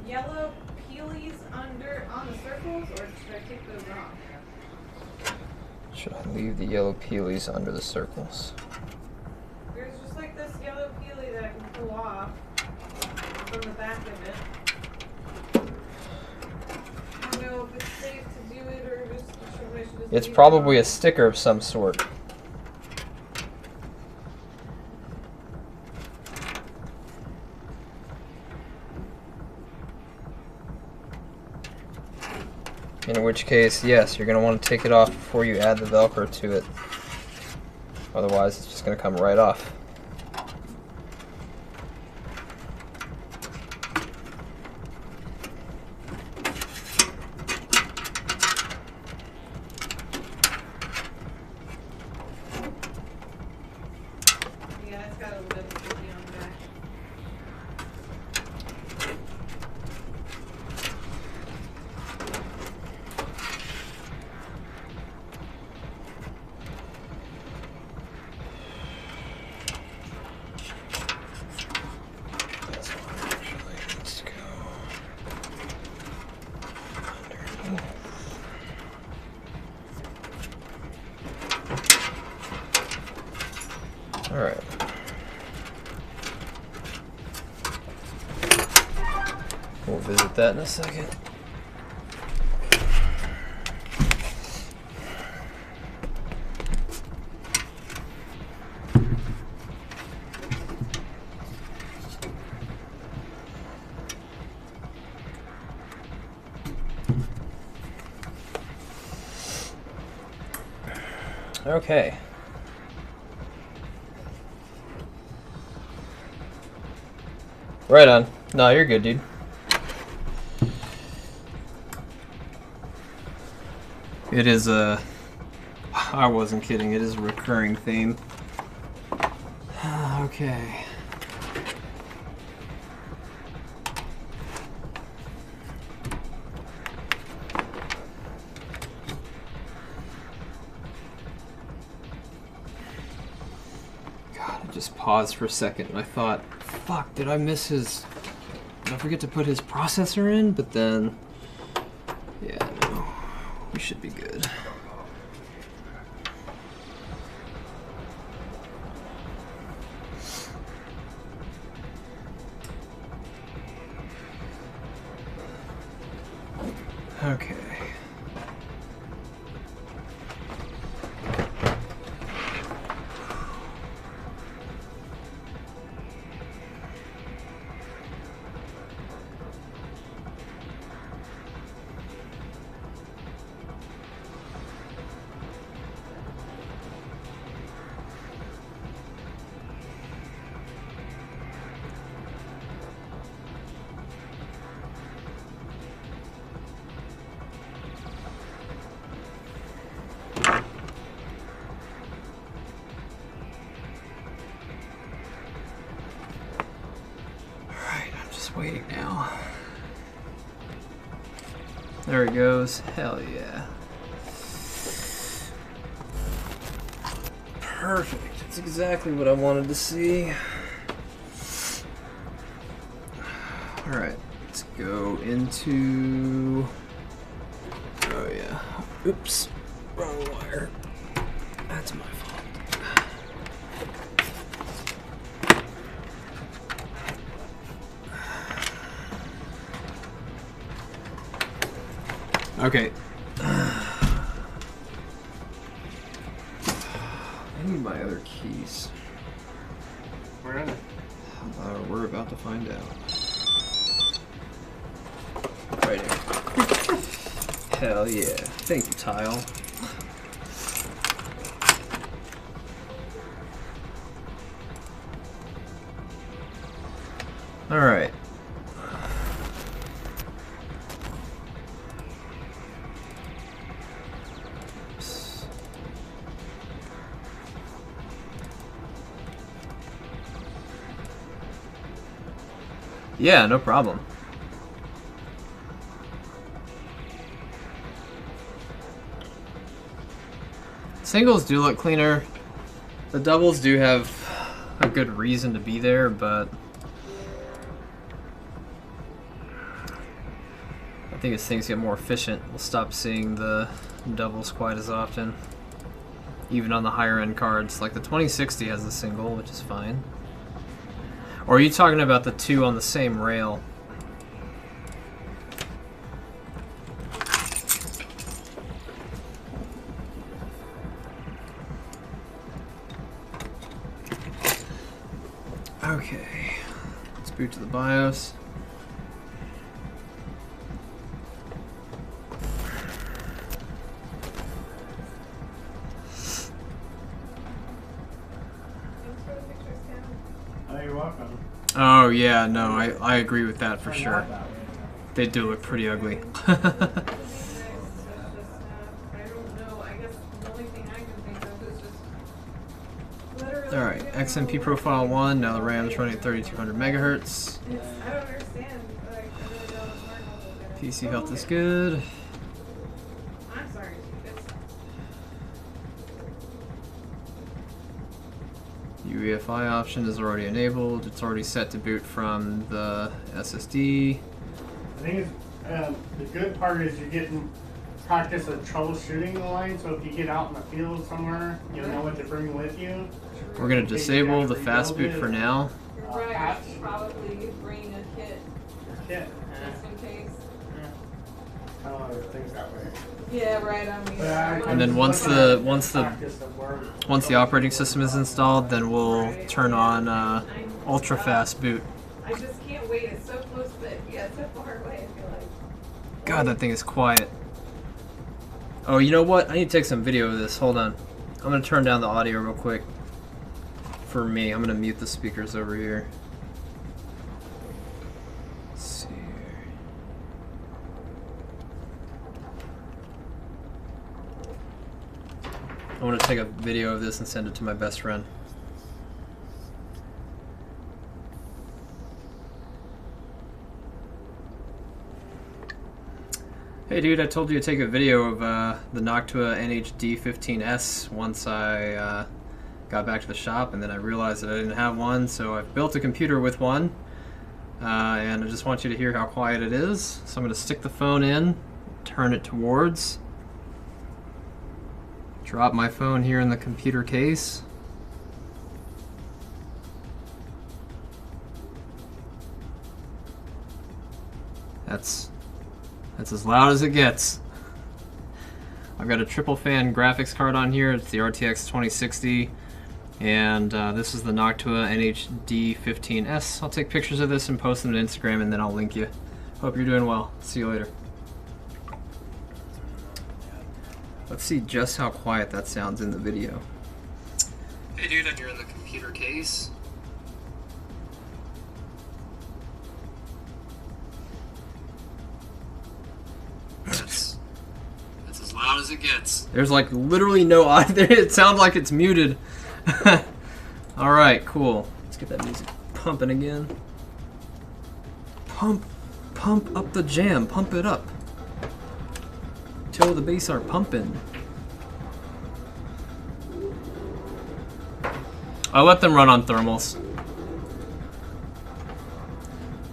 Yellow peelies on the circles, or should I take those off? Should I leave the yellow peelies under the circles? There's just like this yellow peely that I can pull off from the back of it. I don't know if it's safe to do it or just should just It's leave it probably on. a sticker of some sort. In which case, yes, you're going to want to take it off before you add the Velcro to it. Otherwise, it's just going to come right off. Yeah, it's got a little bit of sticky on the back. This one actually needs to go underneath. All right. We'll visit that in a second. Okay. Right on. No, you're good, dude. It is a... I wasn't kidding, it is a recurring theme. Okay. God, I just paused for a second and I thought, fuck, did I miss his... Did I forget to put his processor in? But then... Yeah, no. We should be good. Okay. Waiting now. There he goes. Hell yeah. Perfect. That's exactly what I wanted to see. Alright, let's go into... Oh yeah. Oops. Wrong wire. That's my fault. Okay. I need my other keys. Where are they? We're about to find out. Right here. Hell yeah. Thank you, Tile. Alright. Yeah, no problem. Singles do look cleaner. The doubles do have a good reason to be there, but I think as things get more efficient, we'll stop seeing the doubles quite as often. Even on the higher end cards. Like the 2060 has a single, which is fine. Or are you talking about the two on the same rail? Okay, let's boot to the BIOS. Oh, you're welcome. Oh yeah, no, I agree with that for sure. They do look pretty ugly. I don't know. I guess the only thing I can think of is just literally. Alright, XMP profile 1, now the RAM's running at 3200 megahertz. I don't understand. Like, I really don't. PC health is good. I'm sorry. UEFI option is already enabled. It's already set to boot from the SSD. I think it's, the good part is you're getting practice of troubleshooting the line, so if you get out in the field somewhere, you'll know what to bring with you. We're going to disable the fast boot for now. You're right. I should probably bring a kit Yeah. just in case. I don't know if things that way. Yeah, right. I mean, And then once the operating system is installed, then we'll turn on ultra fast boot. I just can't wait. It's so close, but yeah, it's so far away. I feel like. God, that thing is quiet. Oh, you know what? I need to take some video of this. Hold on. I'm gonna turn down the audio real quick. For me, I'm gonna mute the speakers over here. Let's see here. I want to take a video of this and send it to my best friend. Hey dude, I told you to take a video of the Noctua NH-D15S once I got back to the shop, and then I realized that I didn't have one, so I've built a computer with one, and I just want you to hear how quiet it is. So I'm going to stick the phone in, turn it towards, drop my phone here in the computer case. That's as loud as it gets. I've got a triple fan graphics card on here. It's the RTX 2060, and this is the Noctua NH-D15S. I'll take pictures of this and post them to Instagram, and then I'll link you. Hope you're doing well. See you later. Let's see just how quiet that sounds in the video. Hey dude, you're in the computer case. That's as loud as it gets. There's like literally no audio. It sounds like it's muted. Alright, cool. Let's get that music pumping again. Pump up the jam. Pump it up. Till the bass are pumping. I let them run on thermals.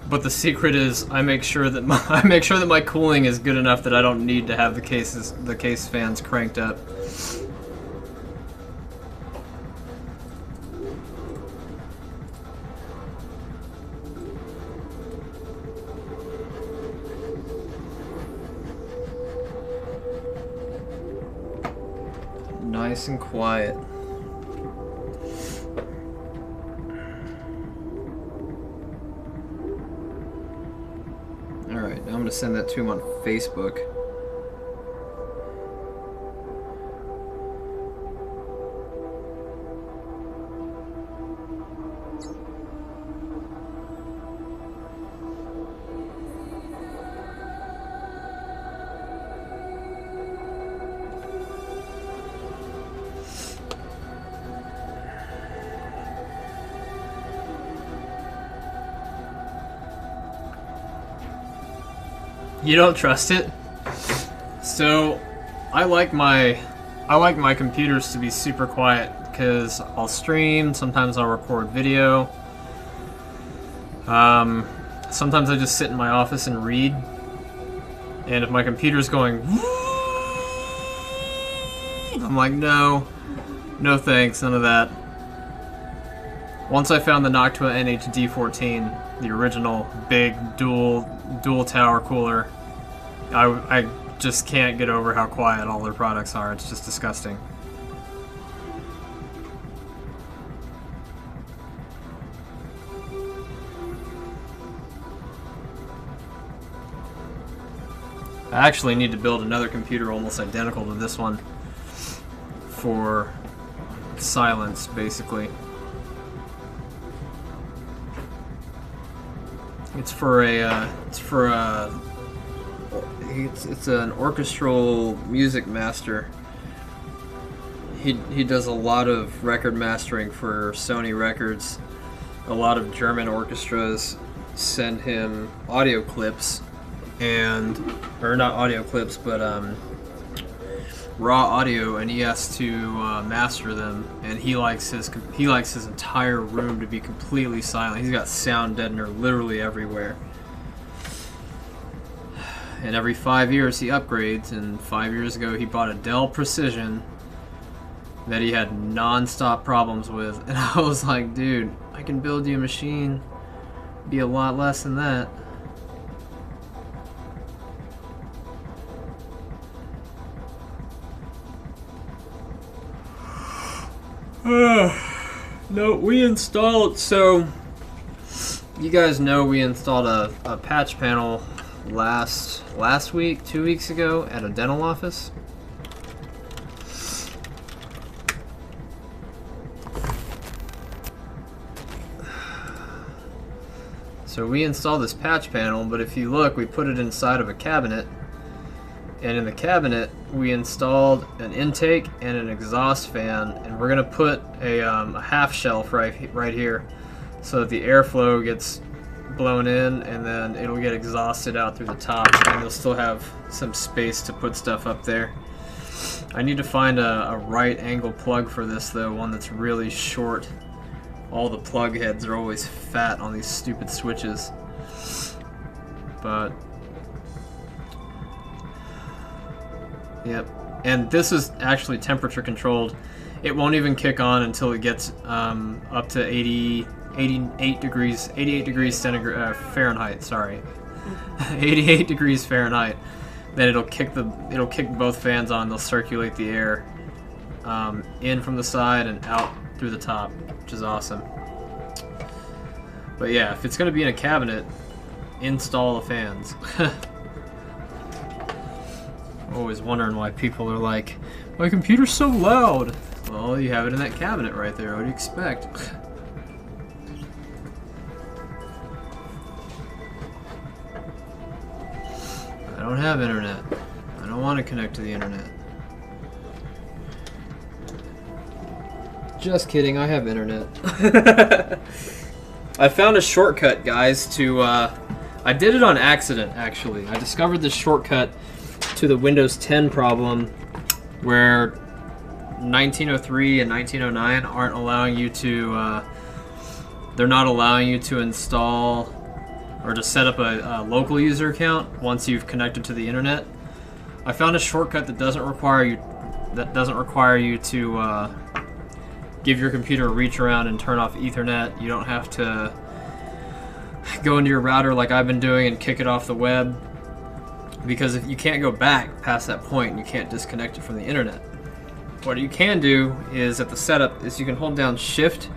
But the secret is I make sure that my cooling is good enough that I don't need to have the case fans cranked up. Nice and quiet. Alright, now I'm going to send that to him on Facebook. You don't trust it? So I like my computers to be super quiet because I'll stream, sometimes I'll record video. Sometimes I just sit in my office and read. And if my computer's going, I'm like, no thanks, none of that. Once I found the Noctua NH-D14, the original big dual tower cooler, I just can't get over how quiet all their products are. It's just disgusting. I actually need to build another computer almost identical to this one for silence, basically. It's an orchestral music master. He does a lot of record mastering for Sony Records. A lot of German orchestras send him audio clips, or not audio clips, but raw audio, and he has to master them. And he likes his entire room to be completely silent. He's got sound deadener literally everywhere. And every 5 years he upgrades, and 5 years ago he bought a Dell Precision that he had non-stop problems with, and I was like, dude, I can build you a machine, be a lot less than that. No, we installed, so you guys know we installed a patch panel last week, 2 weeks ago, at a dental office. So we installed this patch panel, but if you look, we put it inside of a cabinet. And in the cabinet, we installed an intake and an exhaust fan, and we're gonna put a half shelf right here, so that the airflow gets blown in, and then it'll get exhausted out through the top, and you'll still have some space to put stuff up there. I need to find a right angle plug for this though, one that's really short. All the plug heads are always fat on these stupid switches. But yep, and this is actually temperature controlled. It won't even kick on until it gets up to 88 degrees centigrade Fahrenheit. Sorry, 88 degrees Fahrenheit. Then it'll kick both fans on. They'll circulate the air in from the side and out through the top, which is awesome. But yeah, if it's gonna be in a cabinet, install the fans. Always wondering why people are like, my computer's so loud. Well, you have it in that cabinet right there. What do you expect? I don't have internet. I don't want to connect to the internet. Just kidding, I have internet. I found a shortcut, guys, to... I did it on accident, actually. I discovered this shortcut to the Windows 10 problem where 1903 and 1909 aren't allowing you to... they're not allowing you to install or to set up a local user account once you've connected to the internet. I found a shortcut that doesn't require you to give your computer a reach around and turn off Ethernet. You don't have to go into your router like I've been doing and kick it off the web, because if you can't go back past that point and you can't disconnect it from the internet. What you can do is at the setup is you can hold down Shift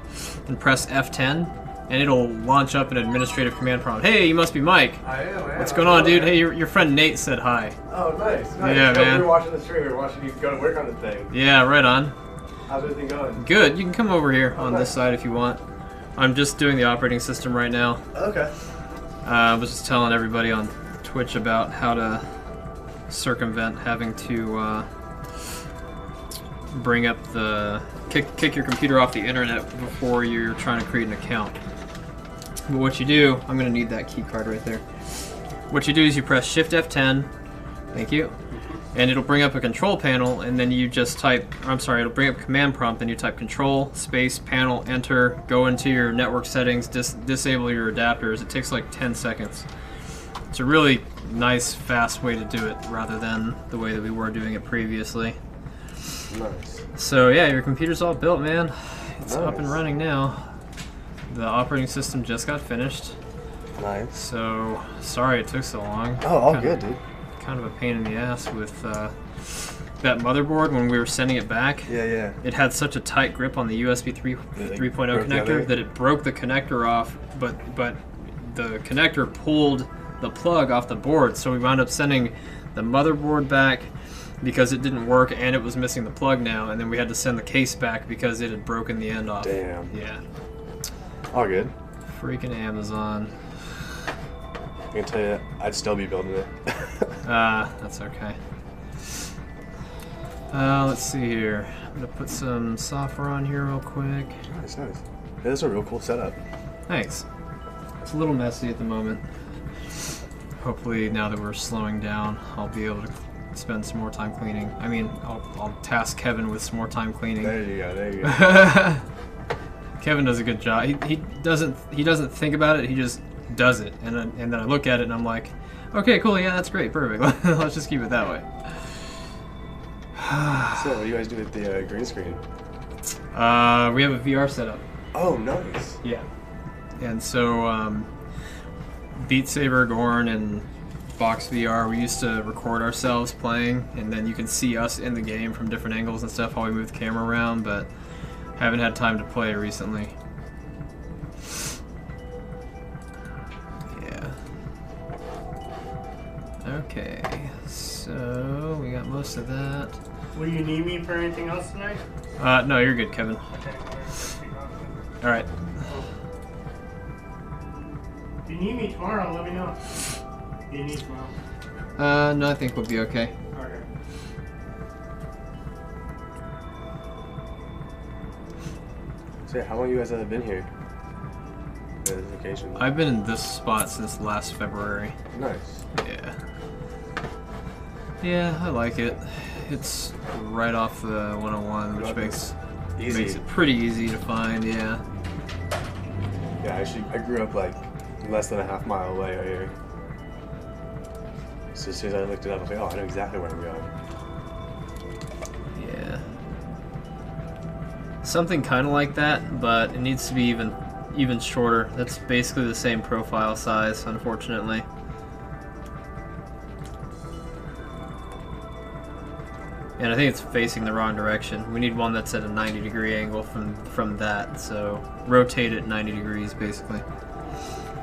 and press F10 and it'll launch up an administrative command prompt. Hey, you must be Mike. I am. What's going on, dude? Hey, your friend Nate said hi. Oh, nice. Yeah, so man. we were watching the stream. We were watching you go to work on the thing. Yeah, right on. How's everything going? Good. You can come over here on nice. this side if you want. I'm just doing the operating system right now. Okay. I was just telling everybody on Twitch about how to circumvent having to bring up the kick your computer off the internet before you're trying to create an account. But what you do, I'm gonna need that key card right there. What you do is you press Shift F10, thank you, and it'll bring up a control panel, and then you just type, it'll bring up a command prompt, and you type Control, Space, Panel, Enter, go into your network settings, disable your adapters. It takes like 10 seconds. It's a really nice, fast way to do it, rather than the way that we were doing it previously. Nice. So yeah, your computer's all built, man. It's up and Nice. running now. The operating system just got finished. Nice. So, sorry it took so long. Oh, all Kinda- good, dude. Kind of a pain in the ass with that motherboard when we were sending it back. Yeah. It had such a tight grip on the USB 3.0 broke the connector other- that it broke the connector off, but the connector pulled the plug off the board, so we wound up sending the motherboard back because it didn't work and it was missing the plug now, and then we had to send the case back because it had broken the end off. Damn. Yeah. All good. Freaking Amazon. I can tell you, I'd still be building it. That's okay. Let's see here. I'm gonna put some software on here real quick. Nice. Yeah, this is a real cool setup. Thanks. It's a little messy at the moment. Hopefully, now that we're slowing down, I'll be able to spend some more time cleaning. I mean, I'll task Kevin with some more time cleaning. There you go. Kevin does a good job. He doesn't think about it. He just does it, and then I look at it and I'm like, okay, cool, yeah, that's great, perfect. Let's just keep it that way. So, what do you guys do with the green screen? We have a VR setup. Oh, nice. Yeah. And so, Beat Saber, Gorn, and Box VR, we used to record ourselves playing, and then you can see us in the game from different angles and stuff while we move the camera around, but haven't had time to play recently. Yeah. Okay, so we got most of that. Will you need me for anything else tonight? No, you're good, Kevin. Okay. Alright. If you need me tomorrow, let me know. If you need tomorrow. No, I think we'll be okay. Okay. So yeah, how long you guys have been here? This vacation. I've been in this spot since last February. Nice. Yeah. Yeah, I like it. It's right off the 101, which Love makes Easy. it pretty easy to find, yeah. Yeah, actually, I grew up like less than a half mile away right here. So as soon as I looked it up, I was like, oh, I know exactly where I'm going. Yeah. Something kind of like that, but it needs to be even shorter. That's basically the same profile size, unfortunately. And I think it's facing the wrong direction. We need one that's at a 90-degree angle from that, so rotate it 90 degrees, basically.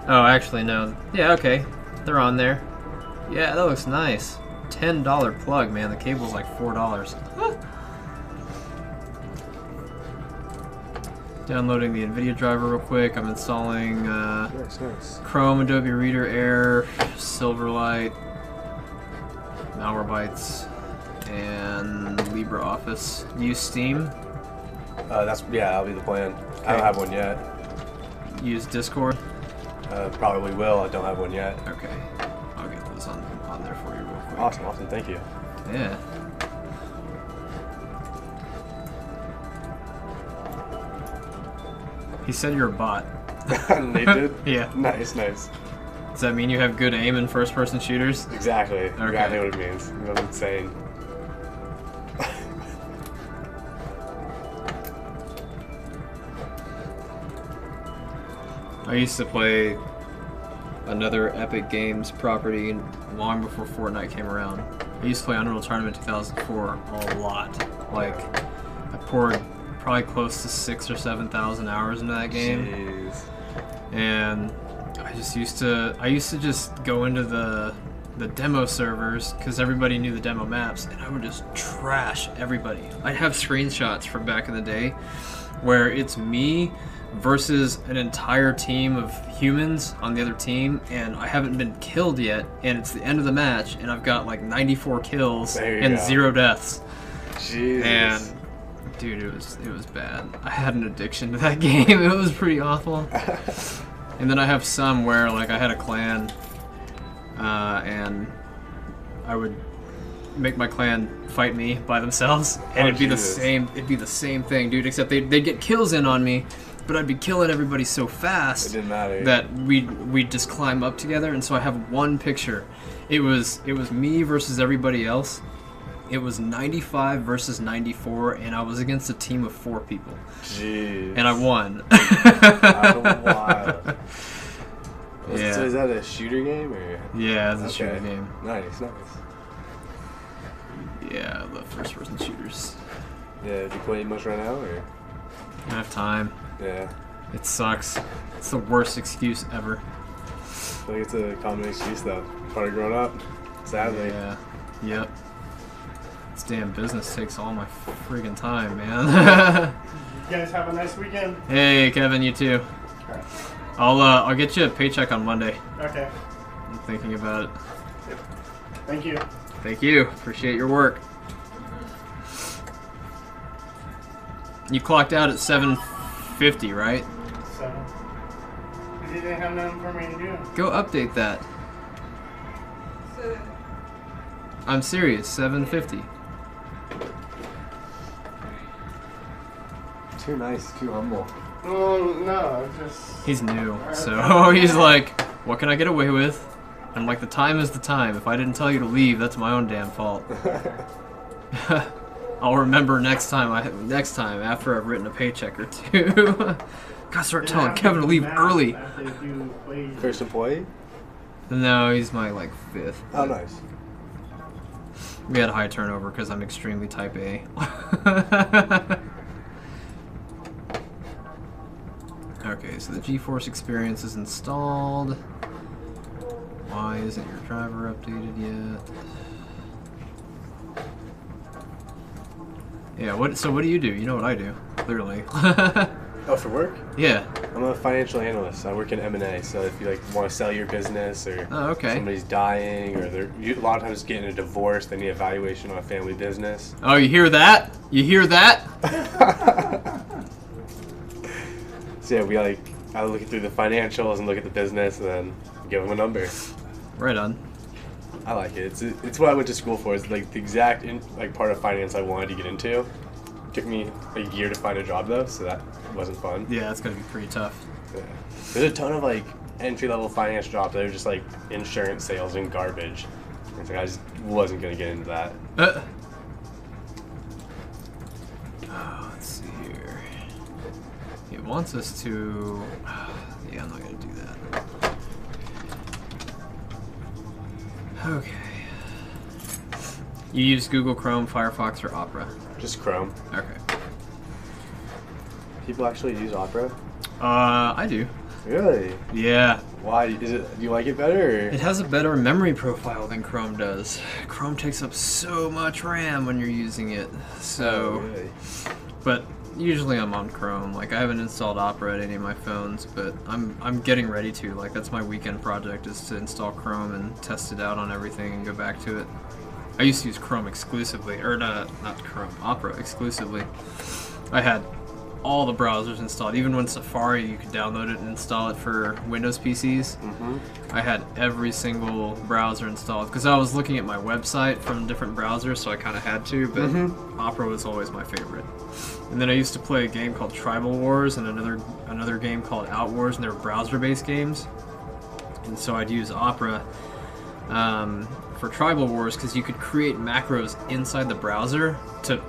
Oh, actually, no. Yeah, okay. They're on there. Yeah, that looks nice. $10 plug, man. The cable's like $4. Downloading the NVIDIA driver real quick. I'm installing Nice. Chrome, Adobe Reader, Air, Silverlight, Malwarebytes, and LibreOffice. Use Steam. That'll be the plan. I don't have one yet. Use Discord. Probably will. I don't have one yet. Okay, I'll get those on there for you real quick. Awesome. Thank you. Yeah. He said you're a bot. They did? Yeah. Nice. Does that mean you have good aim in first-person shooters? Exactly. Okay. Exactly what it means. That's insane. I used to play another Epic Games property long before Fortnite came around. I used to play Unreal Tournament 2004 a lot. Like, I poured probably close to 6,000 or 7,000 hours into that game. Jeez. And I used to just go into the demo servers because everybody knew the demo maps, and I would just trash everybody. I have screenshots from back in the day where it's me versus an entire team of humans on the other team, and I haven't been killed yet, and it's the end of the match, and I've got like 94 kills There you and go. 0 deaths. Jesus. And dude, it was bad. I had an addiction to that game. It was pretty awful. And then I have some where like I had a clan, and I would make my clan fight me by themselves, and Oh, it'd be Jesus. the same thing, dude. Except they'd get kills in on me, but I'd be killing everybody so It fast didn't matter. that we'd just climb up together. And so I have one picture. It was me versus everybody else. It was 95 versus 94, and I was against a team of 4 people, Jeez. and I won. That's wild. Yeah. So is that a shooter game or? Yeah, it's a Okay. shooter game. Nice. Yeah, I love first-person shooters. Yeah, do you play much right now or? I don't have time. Yeah. It sucks. It's the worst excuse ever. I think it's a common excuse though. Part of growing up. Sadly. Yeah. Yep. This damn business takes all my friggin' time, man. You guys have a nice weekend. Hey, Kevin, you too. Okay. I'll get you a paycheck on Monday. Okay. I'm thinking about it. Thank you. Thank you. Appreciate your work. You clocked out at 7:50, right? So, because you didn't have nothing for me to do. Go update that. So, I'm serious. 7:50. Too nice, too humble. No, just. He's new, so he's like, "What can I get away with?" I'm like, "The time is the time. If I didn't tell you to leave, that's my own damn fault." I'll remember next time after I've written a paycheck or two. Gotta start telling Kevin to leave early. After you do plays. First employee? No, he's my like 5th. Oh, nice. We had high turnover because I'm extremely type A. Okay, so the GeForce Experience is installed. Why isn't your driver updated yet? Yeah, so what do you do? You know what I do, clearly. Oh, for work? Yeah. I'm a financial analyst. I work in M&A, so if you like want to sell your business or Oh, okay. somebody's dying or a lot of times getting a divorce, they need a valuation on a family business. Oh, you hear that? You hear that? So yeah, I look through the financials and look at the business and then give them a number. Right on. I like it. It's what I went to school for. It's like the exact part of finance I wanted to get into. Took me a year to find a job though, so that wasn't fun. Yeah, it's gonna be pretty tough. Yeah. There's a ton of like entry-level finance jobs that are just like insurance sales and garbage. It's like I just wasn't gonna get into that. Let's see here. It wants us to. Yeah, I'm not gonna do that. Okay. You use Google Chrome, Firefox, or Opera? Just Chrome. Okay. People actually use Opera? I do. Really? Yeah. Why? Do you like it better? Or? It has a better memory profile than Chrome does. Chrome takes up so much RAM when you're using it. So, Oh, really? but usually I'm on Chrome. Like I haven't installed Opera at any of my phones, but I'm getting ready to. Like that's my weekend project is to install Chrome and test it out on everything and go back to it. I used to use Chrome exclusively, or not Chrome, Opera exclusively. I had all the browsers installed. Even when Safari, you could download it and install it for Windows PCs. Mm-hmm. I had every single browser installed because I was looking at my website from different browsers, so I kind of had to, but Opera was always my favorite. And then I used to play a game called Tribal Wars and another game called Outwars, and they were browser-based games. And so I'd use Opera for Tribal Wars because you could create macros inside the browser to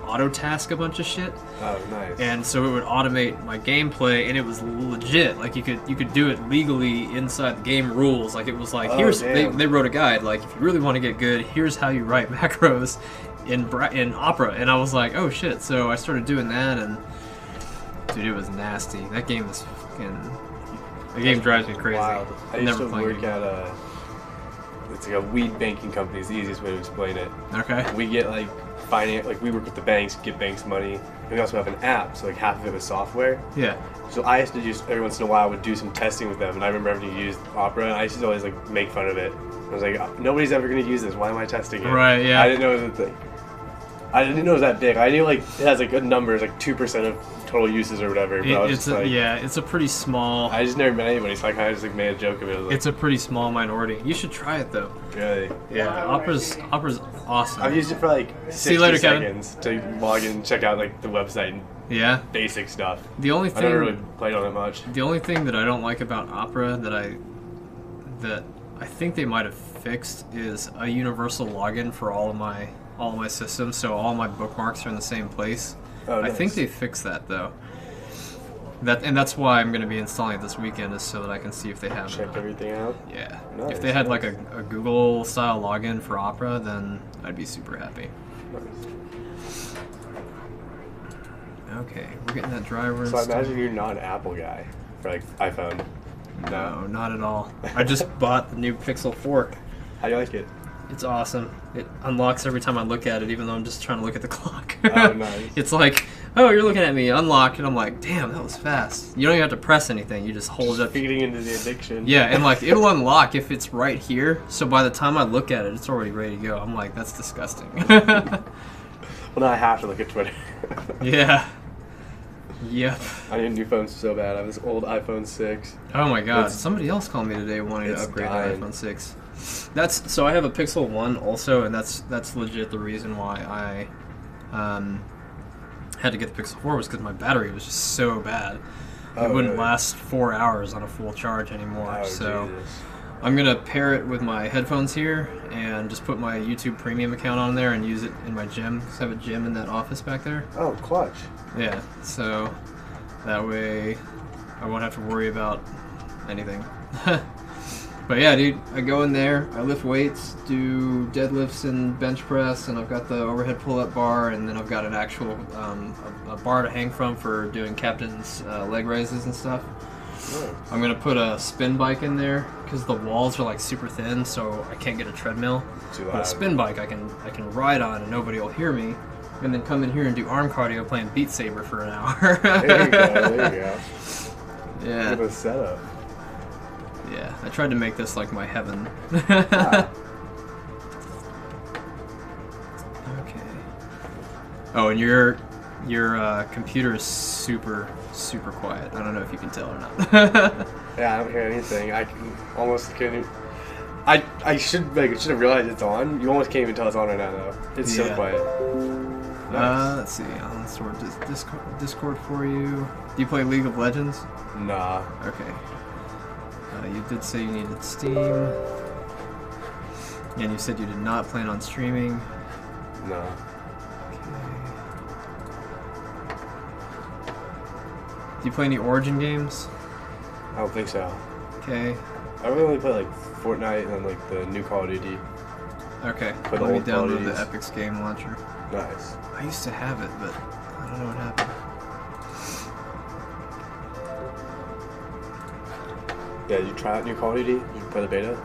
auto-task a bunch of shit. Oh, nice. And so it would automate my gameplay, and it was legit. Like you could do it legally inside the game rules. Like it was like, they wrote a guide. Like if you really want to get good, here's how you write macros in Opera. And I was like, oh shit. So I started doing that, and dude, it was nasty. That game is fucking. The game drives me crazy. Wild. I used to playing work at it's like a weed banking company is the easiest way to explain it. Okay. We get like finance, like we work with the banks, get banks money, and we also have an app, so like half of it was software. Yeah. So I used to just every once in a while would do some testing with them, and I remember having to use Opera, and I used to always like make fun of it. I was like, nobody's ever gonna use this. Why am I testing it? Right. Yeah. I didn't know it was a thing. I didn't know it was that big. I knew like it has like good numbers, like 2% of total uses or whatever. But I was It's just like, it's a pretty small. I just never met anybody, so I kind of just like made a joke of it. I was like, It's a pretty small minority. You should try it though. really. Yeah, Opera's awesome. I've used it for like 60 See you later, Kevin. seconds to log in and check out like the website and Yeah. basic stuff. The only I never really thing played on it much. the only thing that I don't like about Opera that I think they might have fixed is a universal login for all of my systems, so all my bookmarks are in the same place. Oh, I think nice. they fixed that though. That's why I'm going to be installing it this weekend, is so that I can see if they have Check it. everything out. Yeah. Nice, If they had like nice. a Google style login for Opera, then I'd be super happy. Nice. Okay, we're getting that driver So I installed. imagine you're not an Apple guy for like iPhone. No, not at all. I just bought the new Pixel 4. How do you like it? It's awesome. It unlocks every time I look at it, even though I'm just trying to look at the clock. Oh, nice. It's like, oh, you're looking at me, unlock, and I'm like, damn, that was fast. You don't even have to press anything. You just hold it up. Feeding into the addiction. Yeah, and like it'll unlock if it's right here. So by the time I look at it, it's already ready to go. I'm like, that's disgusting. Well, now I have to look at Twitter. Yeah. Yep. I need a new phone so bad. I have this old iPhone 6. Oh my god, It's- somebody else called me today wanting to it's upgrade dying. to iPhone 6. So I have a Pixel 1 also, and that's legit the reason why I had to get the Pixel 4 was because my battery was just so bad. Oh, It wouldn't really? last 4 hours on a full charge anymore. Oh, so Jesus. I'm gonna pair it with my headphones here and just put my YouTube Premium account on there and use it in my gym, because I have a gym in that office back there. Oh, clutch. Yeah, so that way I won't have to worry about anything. But yeah, dude, I go in there, I lift weights, do deadlifts and bench press, and I've got the overhead pull-up bar, and then I've got an actual a bar to hang from for doing captain's leg raises and stuff. Oh. I'm gonna put a spin bike in there because the walls are like super thin, so I can't get a treadmill. Too But loud. a spin bike I can ride on and nobody will hear me. and then come in here and do arm cardio playing Beat Saber for an hour. There you go. There you go. Yeah. Look at the setup. Yeah. I tried to make this like my heaven. Ah. Okay. Oh, and your computer is super quiet. I don't know if you can tell or not. Yeah, I don't hear anything. I can almost couldn't. I should have realized it's on. You almost can't even tell it's on right now though. It's so Yeah. quiet. Nice. Let's see. I'll install Discord for you. Do you play League of Legends? Nah. Okay. You did say you needed Steam. And you said you did not plan on streaming. Nah. Okay. Do you play any Origin games? I don't think so. Okay. I really only play like Fortnite and then like the new Call of Duty. Okay. Play the Let me old Call of download the Duties. Epic's game launcher. Nice. I used to have it, but I don't know what happened. Yeah, you try out new Call of Duty? You play the beta?